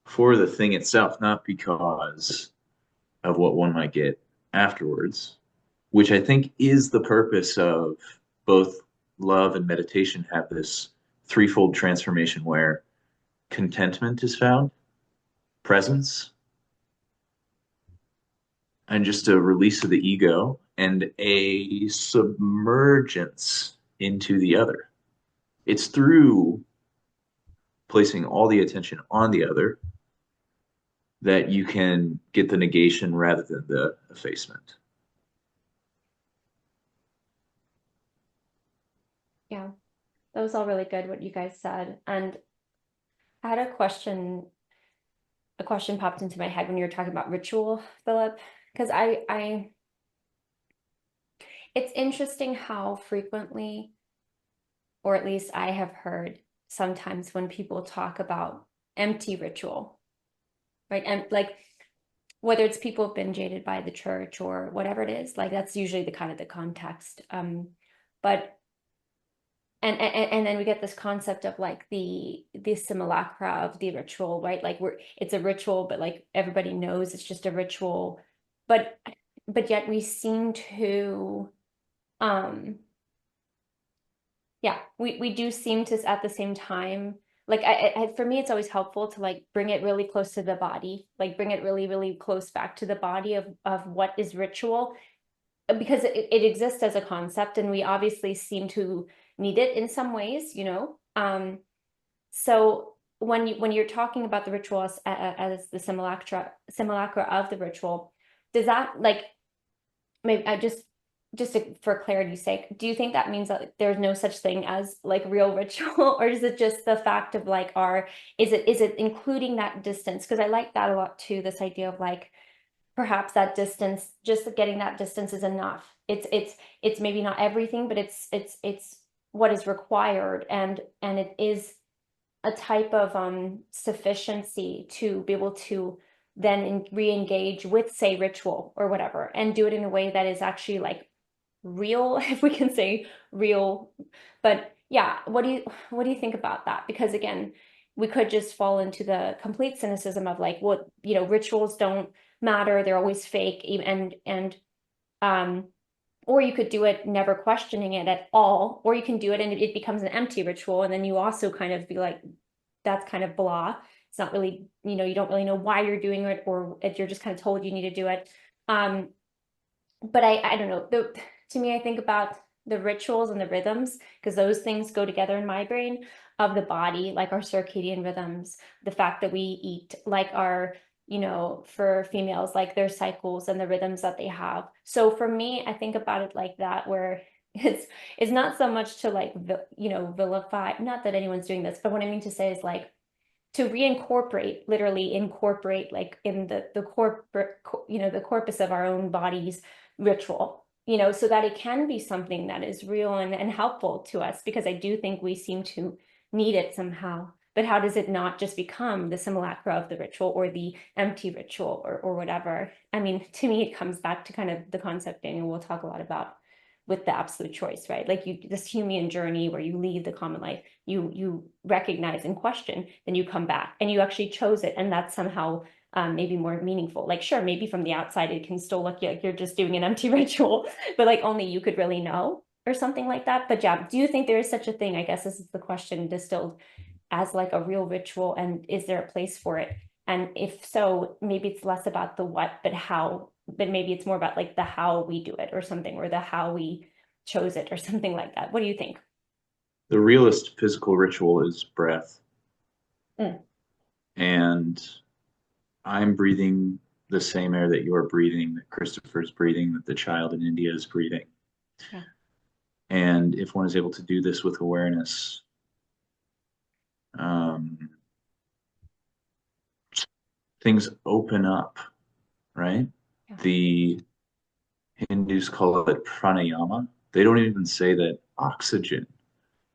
Speaker 2: for the thing itself, not because of what one might get afterwards, which I think is the purpose of both love and meditation. Have this threefold transformation where contentment is found, presence, and just a release of the ego and a submergence into the other. It's through placing all the attention on the other that you can get the negation rather than the effacement.
Speaker 1: Yeah, that was all really good what you guys said. And I had a question popped into my head when you were talking about ritual, Philip, because it's interesting how frequently, or at least I have heard sometimes when people talk about empty ritual, right? And like, whether it's people have been jaded by the church or whatever it is, like that's usually the kind of the context. But and then we get this concept of like the simulacra of the ritual, right? Like it's a ritual, but like everybody knows it's just a ritual, but yet we seem to yeah, we do seem to at the same time, like for me it's always helpful to like bring it really close to the body, like bring it really, really close back to the body of what is ritual, because it exists as a concept and we obviously seem to need it in some ways, so when you're talking about the ritual as the simulacra of the ritual, does that like, maybe I just for clarity's sake, do you think that means that there's no such thing as like real ritual, or is it just the fact of like is it including that distance? Because I like that a lot too, this idea of like perhaps that distance, just getting that distance is enough. It's maybe not everything, but it's what is required, and it is a type of sufficiency to be able to then re-engage with, say, ritual or whatever, and do it in a way that is actually like real, if we can say real. But yeah, what do you think about that? Because again, we could just fall into the complete cynicism of like, what, you know, rituals don't matter, they're always fake, and or you could do it never questioning it at all, or you can do it and it becomes an empty ritual, and then you also kind of be like, that's kind of blah. It's not really, you know, you don't really know why you're doing it, or if you're just kind of told you need to do it. But I don't know. To me, I think about the rituals and the rhythms, because those things go together in my brain, of the body, like our circadian rhythms, the fact that we eat, like our, you know, for females, like their cycles and the rhythms that they have. So for me, I think about it like that, where it's not so much to like, you know, vilify, not that anyone's doing this, but what I mean to say is like to reincorporate, literally incorporate, like in the corporate, you know, the corpus of our own bodies ritual, you know, so that it can be something that is real and helpful to us, because I do think we seem to need it somehow. But how does it not just become the simulacra of the ritual or the empty ritual or whatever? I mean, to me, it comes back to kind of the concept Daniel will talk a lot about with the absolute choice, right? Like you, this human journey where you leave the common life, you recognize and question, then you come back and you actually chose it, and that's somehow maybe more meaningful. Like, sure, maybe from the outside it can still look like you're just doing an empty ritual, but like only you could really know, or something like that. But yeah, do you think there is such a thing? I guess this is the question distilled, as like a real ritual, and is there a place for it? And if so, maybe it's less about the what, but how, but maybe it's more about like the how we do it or something, or the how we chose it or something like that. What do you think?
Speaker 2: The realist physical ritual is breath.
Speaker 1: Mm.
Speaker 2: And I'm breathing the same air that you're breathing, that Christopher's breathing, that the child in India is breathing.
Speaker 1: Yeah.
Speaker 2: And if one is able to do this with awareness, um, things open up, right?
Speaker 1: Yeah.
Speaker 2: The Hindus call it pranayama. They don't even say that oxygen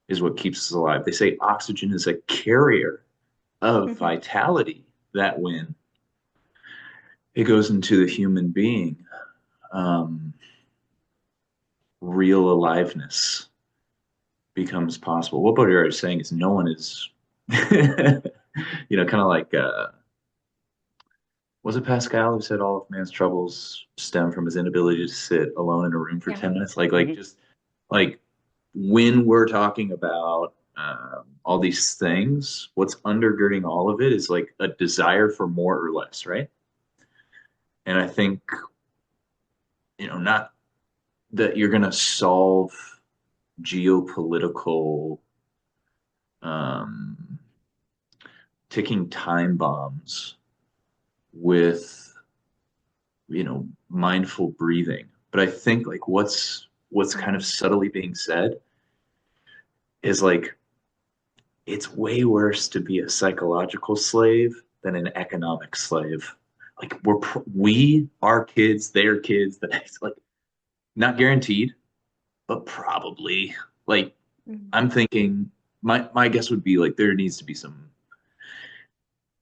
Speaker 2: is what keeps us alive. They say oxygen is a carrier of vitality, that when it goes into the human being, real aliveness becomes possible. What Baudrillard is saying is no one is, kind of like, was it Pascal who said all of man's troubles stem from his inability to sit alone in a room for
Speaker 1: Yeah.
Speaker 2: 10 minutes? Just like when we're talking about all these things, what's undergirding all of it is like a desire for more or less, right? And I think, not that you're going to solve geopolitical um, ticking time bombs with mindful breathing, but I think like what's kind of subtly being said is like it's way worse to be a psychological slave than an economic slave. Like we our kids, their kids, that it's like not guaranteed, but probably like I'm thinking my guess would be like there needs to be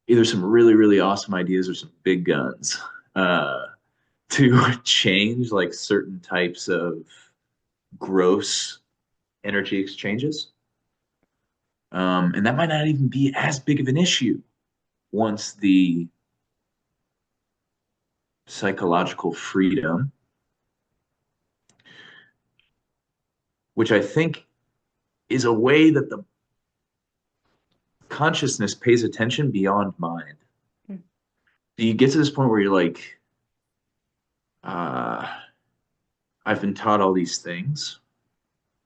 Speaker 2: either some really really awesome ideas or some big guns to change like certain types of gross energy exchanges, and that might not even be as big of an issue once the psychological freedom, which I think is a way that the consciousness pays attention beyond mind.
Speaker 1: Mm.
Speaker 2: You get to this point where you're like, uh, I've been taught all these things,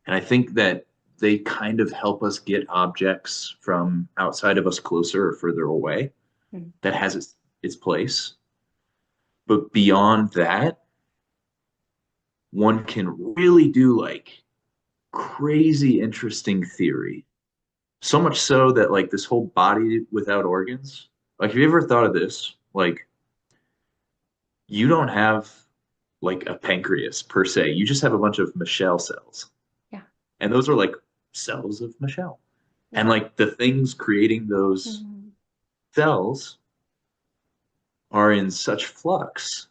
Speaker 2: and I think that they kind of help us get objects from outside of us closer or further away.
Speaker 1: Mm.
Speaker 2: That has its place. But beyond that, one can really do like crazy interesting theory. So much so that like this whole body without organs, like have you ever thought of this? Like you don't have like a pancreas per se. You just have a bunch of Michelle cells.
Speaker 1: Yeah.
Speaker 2: And those are like cells of Michelle.
Speaker 1: Yeah.
Speaker 2: And like the things creating those cells are in such flux.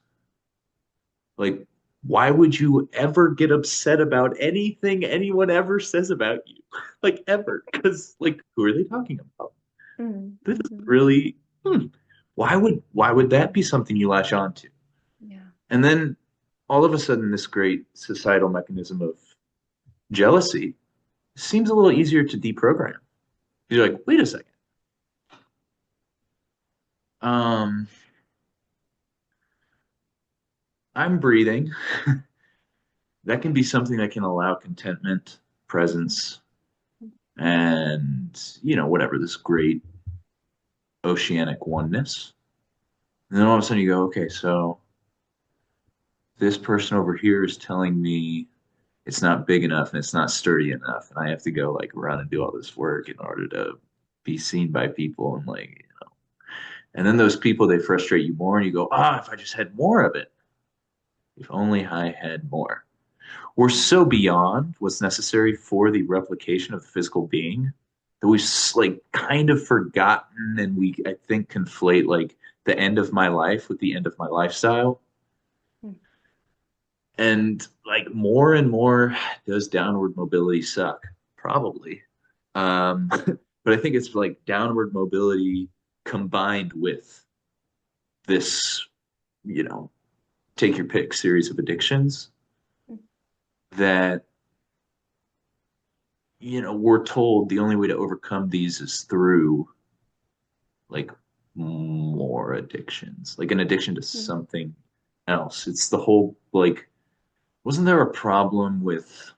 Speaker 2: Like, why would you ever get upset about anything anyone ever says about you? Like, ever? Because, like, who are they talking about? This is
Speaker 1: Mm-hmm.
Speaker 2: really, why would that be something you latch on to?
Speaker 1: Yeah.
Speaker 2: And then all of a sudden, this great societal mechanism of jealousy seems a little easier to deprogram. You're like, wait a second. Um, I'm breathing. That can be something that can allow contentment, presence, and whatever, this great oceanic oneness. And then all of a sudden you go, okay, so this person over here is telling me it's not big enough and it's not sturdy enough, and I have to go like run and do all this work in order to be seen by people, and and then those people, they frustrate you more, and you go, if I just had more of it, if only I had more. We're so beyond what's necessary for the replication of the physical being that we've like kind of forgotten, and we, I think, conflate like the end of my life with the end of my lifestyle. And like more and more, does downward mobility suck? Probably. Um, but I think it's like downward mobility combined with this, you know, take your pick series of addictions that, we're told the only way to overcome these is through like more addictions, like an addiction to something else. It's the whole like, wasn't there a problem with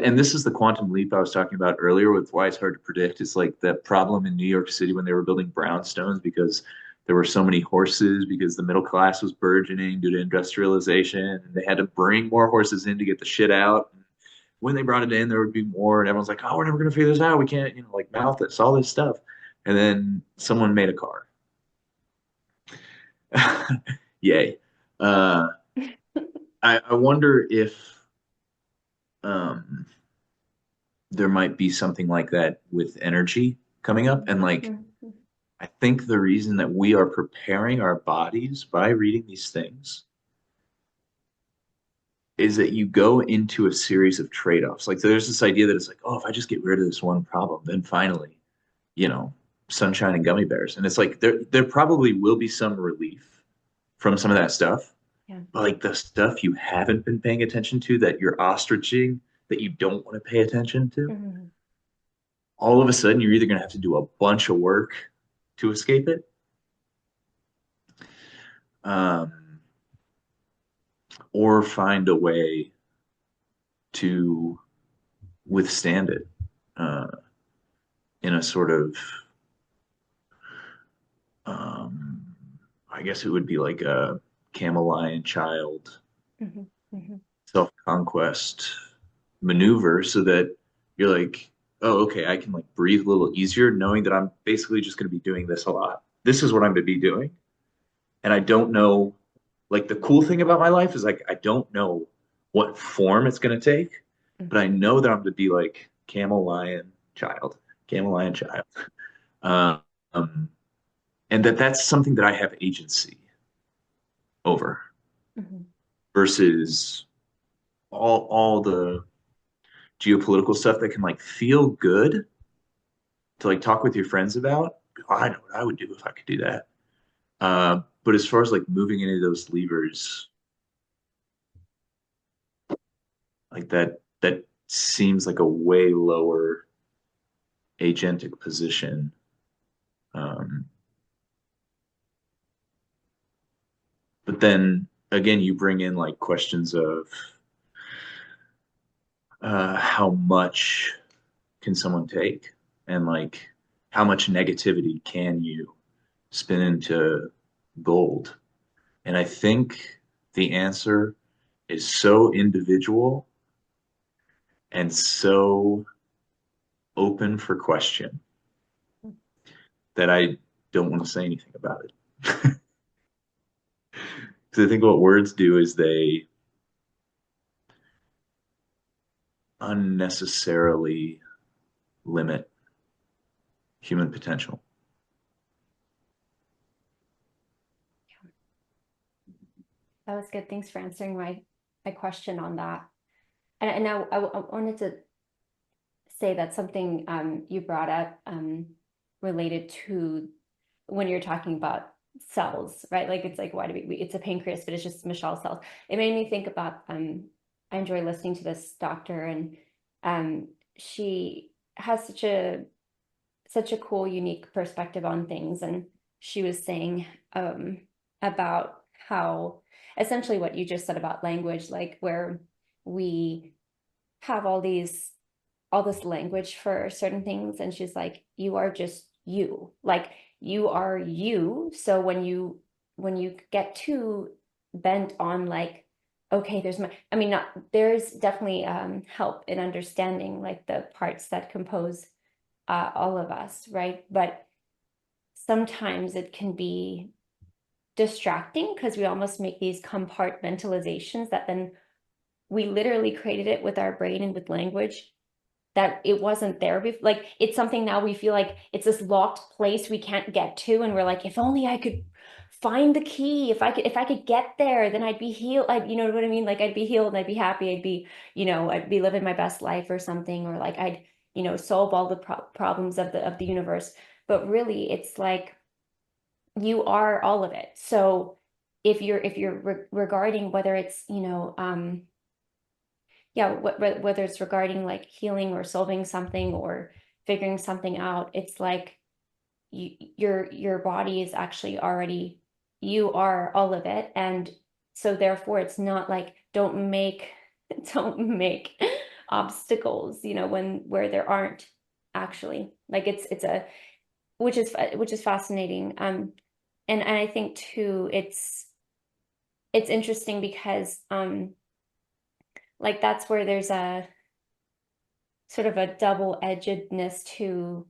Speaker 2: and this is the quantum leap I was talking about earlier with why it's hard to predict. It's like that problem in New York City when they were building brownstones because there were so many horses because the middle class was burgeoning due to industrialization, and they had to bring more horses in to get the shit out. When they brought it in, there would be more, and everyone's like, "Oh, we're never gonna figure this out. We can't, like mouth this, all this stuff." And then someone made a car. Yay! Uh, I wonder if um, there might be something like that with energy coming up, and like I think the reason that we are preparing our bodies by reading these things is that you go into a series of trade-offs. Like there's this idea that it's like, oh, if I just get rid of this one problem, then finally, you know, sunshine and gummy bears. And it's like there probably will be some relief from some of that stuff.
Speaker 1: Yeah.
Speaker 2: But like the stuff you haven't been paying attention to, that you're ostriching, that you don't want to pay attention to, all of a sudden you're either going to have to do a bunch of work to escape it, um, or find a way to withstand it uh, in a sort of, um, I guess it would be like a camel lion child self-conquest maneuver, so that you're like, oh, okay, I can like breathe a little easier knowing that I'm basically just going to be doing this a lot. This is what I'm going to be doing. And I don't know, like the cool thing about my life is like, I don't know what form it's going to take, but I know that I'm going to be like camel lion child. Um, and that's something that I have agency over versus all the geopolitical stuff that can like feel good to like talk with your friends about. Oh, I know what I would do if I could do that. But as far as like moving any of those levers, like that seems like a way lower agentic position. Um, but then again, you bring in like questions of how much can someone take, and like how much negativity can you spin into gold. And I think the answer is so individual and so open for question that I don't want to say anything about it. Because I think what words do is they unnecessarily limit human potential.
Speaker 1: That was good. Thanks for answering my question on that. And now I wanted to say that something you brought up related to when you're talking about cells, right? Like it's like, why do it's a pancreas, but it's just Michelle cells. It made me think about I enjoy listening to this doctor, and she has such a cool, unique perspective on things. And she was saying about how essentially what you just said about language, like where we have all this language for certain things. And she's like, you are just you, like you are you. So when you get too bent on like, okay, there's definitely help in understanding like the parts that compose all of us, right? But sometimes it can be distracting because we almost make these compartmentalizations that then we literally created it with our brain and with language that it wasn't there before. Like it's something now we feel like it's this locked place we can't get to, and we're like, if only I could find the key, if I could get there, then I'd be healed. You know what I mean? Like I'd be healed and I'd be happy. I'd be living my best life or something, or like I'd solve all the problems of the universe. But really, it's like you are all of it. So if you're regarding whether it's whether it's regarding like healing or solving something or figuring something out, it's like your body is actually already, you are all of it. And so therefore it's not like don't make obstacles where there aren't actually. Like it's a which is fascinating. And I think too it's interesting because like that's where there's a sort of a double-edgedness to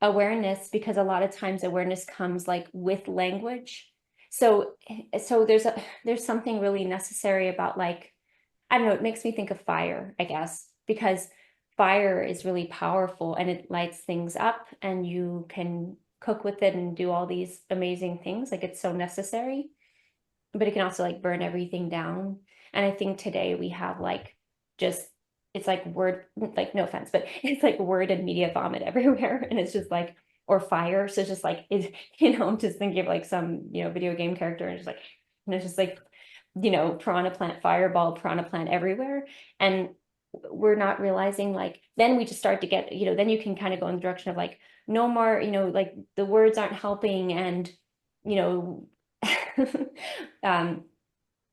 Speaker 1: awareness, because a lot of times awareness comes like with language. So there's something really necessary about, like, I don't know, it makes me think of fire, I guess, because fire is really powerful and it lights things up and you can cook with it and do all these amazing things. Like it's so necessary, but it can also like burn everything down. And I think today we have like just, it's like word, like no offense, but it's like word and media vomit everywhere. And it's just like, or fire. So it's just like, I'm just thinking of like some, video game character and it's just like, piranha plant, fireball, piranha plant everywhere. And we're not realizing, like, then we just start to get, then you can kind of go in the direction of like, no more, like the words aren't helping. And, um,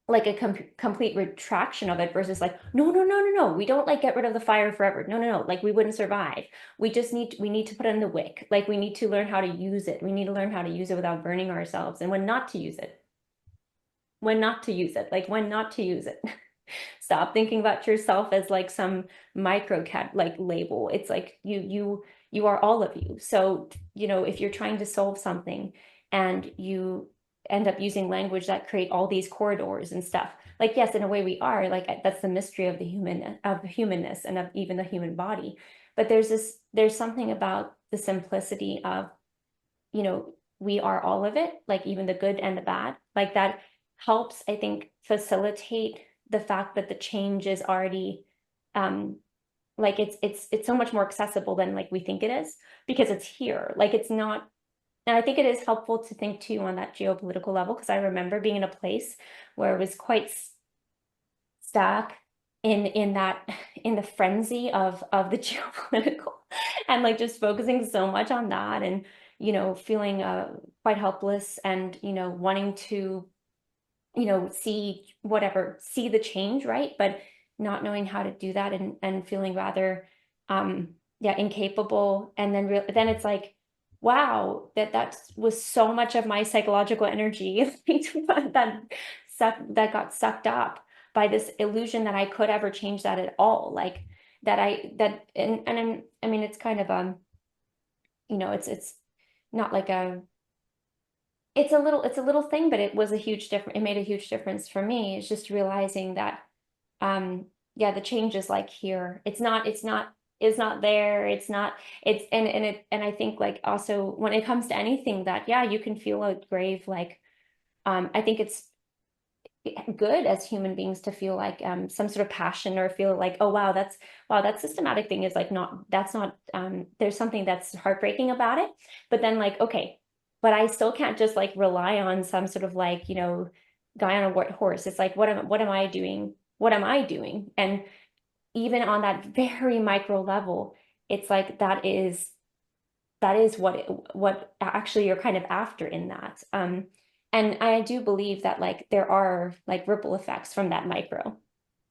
Speaker 1: like a complete retraction of it versus like, no, we don't like get rid of the fire forever. No, like we wouldn't survive. We need to put it in the wick. Like we need to learn how to use it. We need to learn how to use it without burning ourselves, and when not to use it. Like when not to use it. Stop thinking about yourself as like some microcat like label. It's like you are all of you. So, if you're trying to solve something and you end up using language that create all these corridors and stuff, like, yes, in a way we are, like, that's the mystery of the humanness and of even the human body. But there's something about the simplicity of, we are all of it, like even the good and the bad, like that helps, I think, facilitate the fact that the change is already like it's so much more accessible than like we think it is, because it's here. Like it's not. And I think it is helpful to think too on that geopolitical level, because I remember being in a place where it was quite stuck in the frenzy of the geopolitical, and like just focusing so much on that, and feeling quite helpless, and wanting to see the change, right? But not knowing how to do that, and feeling rather incapable. And then it's like, wow, that was so much of my psychological energy that got sucked up by this illusion that I could ever change that at all. Like I mean, it's kind of it's not like it's a little thing, but it was a huge difference. It made a huge difference for me. It's just realizing that, the change is like here. It's not there. And I think like also when it comes to anything that, you can feel a grave, like, I think good as human beings to feel like some sort of passion, or feel like, oh wow, that systematic thing is like that's not there's something that's heartbreaking about it. But then like, okay, but I still can't just like rely on some sort of like, guy on a horse. It's like, what am I doing? What am I doing? And even on that very micro level, it's like that is what actually you're kind of after in that. And I do believe that like there are like ripple effects from that micro.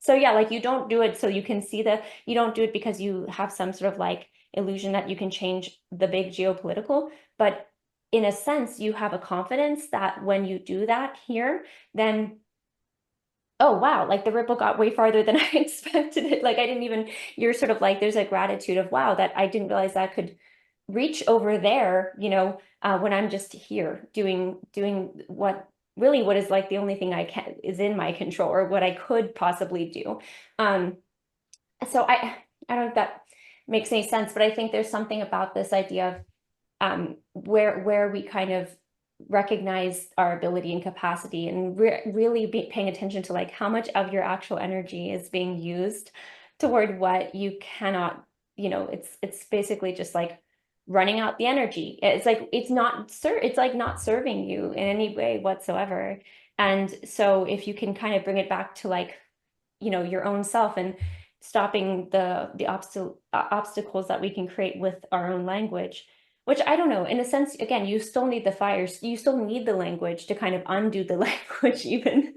Speaker 1: So yeah, like you don't do it so you can see you don't do it because you have some sort of like illusion that you can change the big geopolitical, but in a sense, you have a confidence that when you do that here, then oh wow, like the ripple got way farther than I expected it. Like I didn't even, you're sort of like, there's a gratitude of wow, that I didn't realize that could reach over there, when I'm just here doing what is like the only thing I can is in my control, or what I could possibly do. So I don't know if that makes any sense, but I think there's something about this idea of where we kind of recognize our ability and capacity, and really paying attention to like how much of your actual energy is being used toward what you cannot, it's basically just like running out the energy. It's like it's like not serving you in any way whatsoever. And so if you can kind of bring it back to like, your own self, and stopping the obstacles that we can create with our own language, which I don't know, in a sense, again, you still need the fires, you still need the language to kind of undo the language even.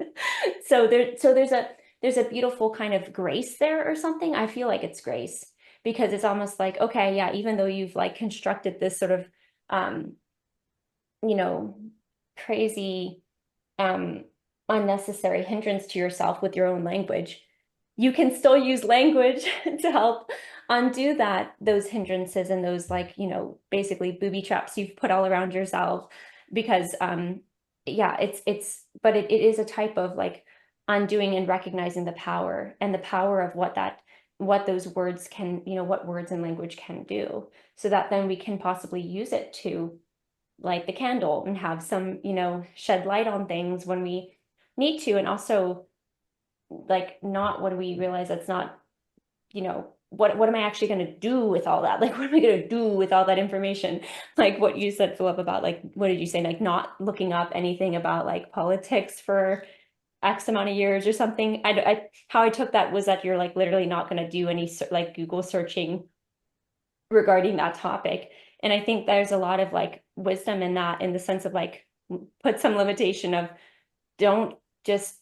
Speaker 1: So there's a beautiful kind of grace there or something. I feel like it's grace, because it's almost like, okay, yeah, even though you've like constructed this sort of um, you know, crazy um unnecessary hindrance to yourself with your own language, you can still use language to help undo those hindrances, and those like, basically booby traps you've put all around yourself. Because yeah, but it is a type of like undoing and recognizing the power, and the power of what those words can, what words and language can do, so that then we can possibly use it to light the candle and have some, shed light on things when we need to. And also like, not when we realize that's not, what am I actually going to do with all that? Like, what am I going to do with all that information? Like what you said, Philip, about like, what did you say? Like not looking up anything about like politics for X amount of years or something. How I took that was that you're like literally not going to do any like Google searching regarding that topic. And I think there's a lot of like wisdom in that, in the sense of like, put some limitation of, don't just,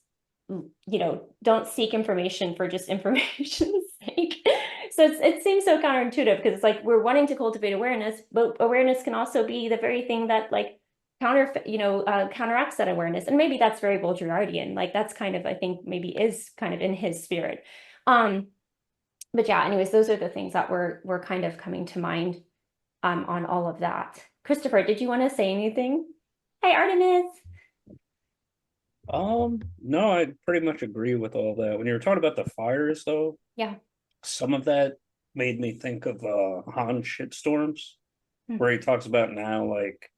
Speaker 1: don't seek information for just information's sake. So it seems so counterintuitive, because it's like we're wanting to cultivate awareness, but awareness can also be the very thing that like counteracts that awareness. And maybe that's very Baudrillardian. Like that's kind of, I think maybe is kind of in his spirit. But yeah, anyways, those are the things that were kind of coming to mind on all of that. Christopher, did you want to say anything? Hi, Artemis.
Speaker 3: No, I pretty much agree with all that. When you were talking about the fires, though,
Speaker 1: Yeah.
Speaker 3: some of that made me think of Han shitstorms, where he talks about now like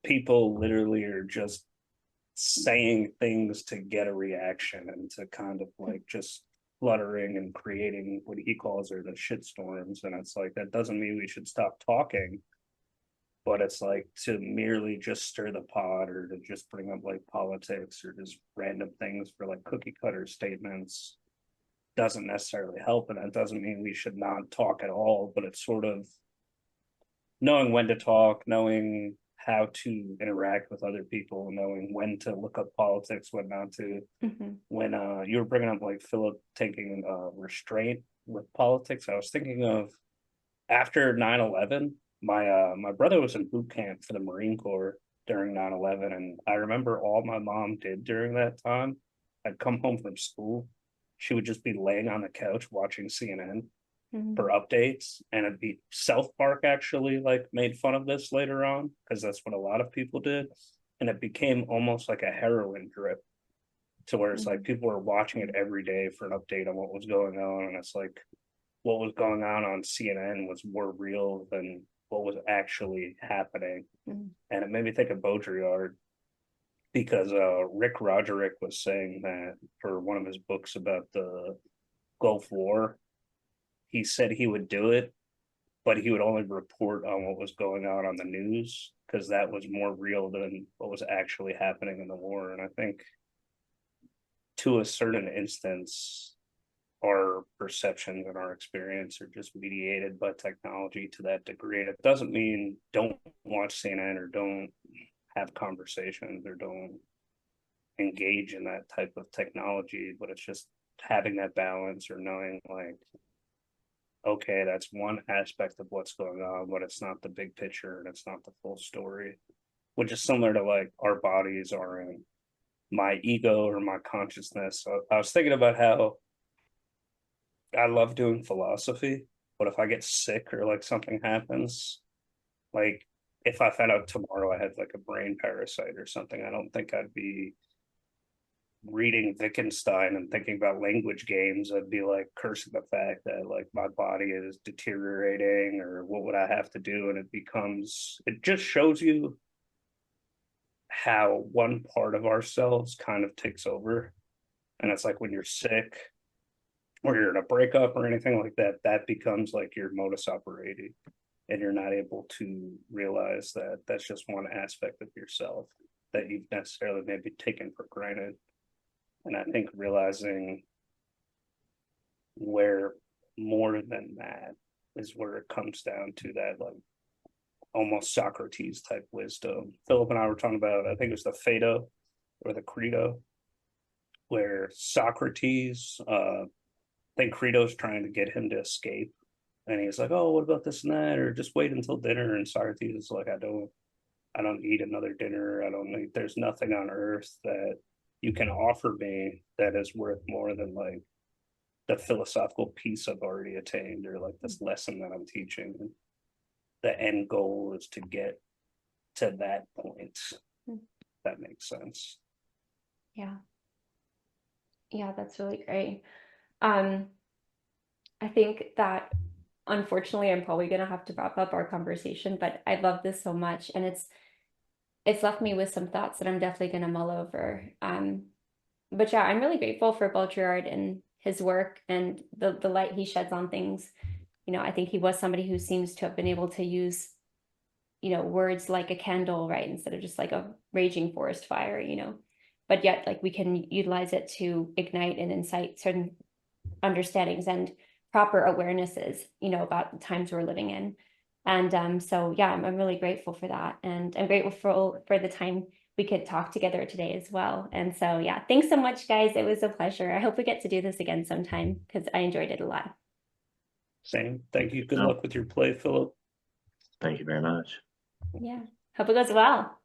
Speaker 3: people literally are just saying things to get a reaction and to kind of like just fluttering and creating what he calls are the shitstorms. And it's like, that doesn't mean we should stop talking, but it's like to merely just stir the pot, or to just bring up like politics or just random things for like cookie cutter statements doesn't necessarily help. And that doesn't mean we should not talk at all, but it's sort of knowing when to talk, knowing how to interact with other people, knowing when to look up politics, when not to. When you were bringing up like Philip taking restraint with politics, I was thinking of after 9/11. My brother was in boot camp for the Marine Corps during 9/11, and I remember all my mom did during that time. I'd come home from school, she would just be laying on the couch watching CNN for updates, and it'd be South Park actually like made fun of this later on, because that's what a lot of people did, and it became almost like a heroin drip, to where it's like people were watching it every day for an update on what was going on. And it's like what was going on CNN was more real than what was actually happening. And it made me think of Baudrillard, because Rick Roderick was saying that for one of his books about the Gulf War, he said he would do it, but he would only report on what was going on the news because that was more real than what was actually happening in the war. And I think to a certain instance, our perceptions and our experience are just mediated by technology to that degree. And it doesn't mean don't watch CNN or don't have conversations or don't engage in that type of technology, but it's just having that balance or knowing like, okay, that's one aspect of what's going on, but it's not the big picture and it's not the full story, which is similar to like our bodies aren't my ego or my consciousness. So I was thinking about how I love doing philosophy, but if I get sick or like something happens, like if I found out tomorrow I had like a brain parasite or something, I don't think I'd be reading Wittgenstein and thinking about language games. I'd be like cursing the fact that like my body is deteriorating or what would I have to do? And it just shows you how one part of ourselves kind of takes over. And it's like when you're sick or you're in a breakup or anything like that, that becomes like your modus operandi. And you're not able to realize that that's just one aspect of yourself that you've necessarily maybe taken for granted. And I think realizing where more than that is where it comes down to that, like almost Socrates type wisdom. Philip and I were talking about, I think it was the Phaedo or the Credo, where Socrates, I think Credo's trying to get him to escape. And he's like, oh, what about this and that? Or just wait until dinner. And Socrates is like, I don't need another dinner. There's nothing on earth that you can offer me that is worth more than like the philosophical piece I've already attained or like this lesson that I'm teaching. And the end goal is to get to that point. That makes sense.
Speaker 1: Yeah. Yeah, that's really great. I think that unfortunately I'm probably gonna have to wrap up our conversation, but I love this so much, and it's left me with some thoughts that I'm definitely gonna mull over. But yeah, I'm really grateful for Baudrillard and his work and the light he sheds on things. I think he was somebody who seems to have been able to use, words like a candle, right, instead of just like a raging forest fire, but yet like we can utilize it to ignite and incite certain understandings and proper awarenesses, about the times we're living in. And so yeah, I'm really grateful for that. And I'm grateful for the time we could talk together today as well. And so yeah, thanks so much, guys. It was a pleasure. I hope we get to do this again sometime because I enjoyed it a lot.
Speaker 3: Same. Thank you. Good luck with your play, Philip.
Speaker 2: Thank you very much.
Speaker 1: Yeah. Hope it goes well.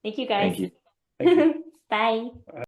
Speaker 1: Thank you, guys.
Speaker 2: Thank you.
Speaker 3: Thank you.
Speaker 1: Bye.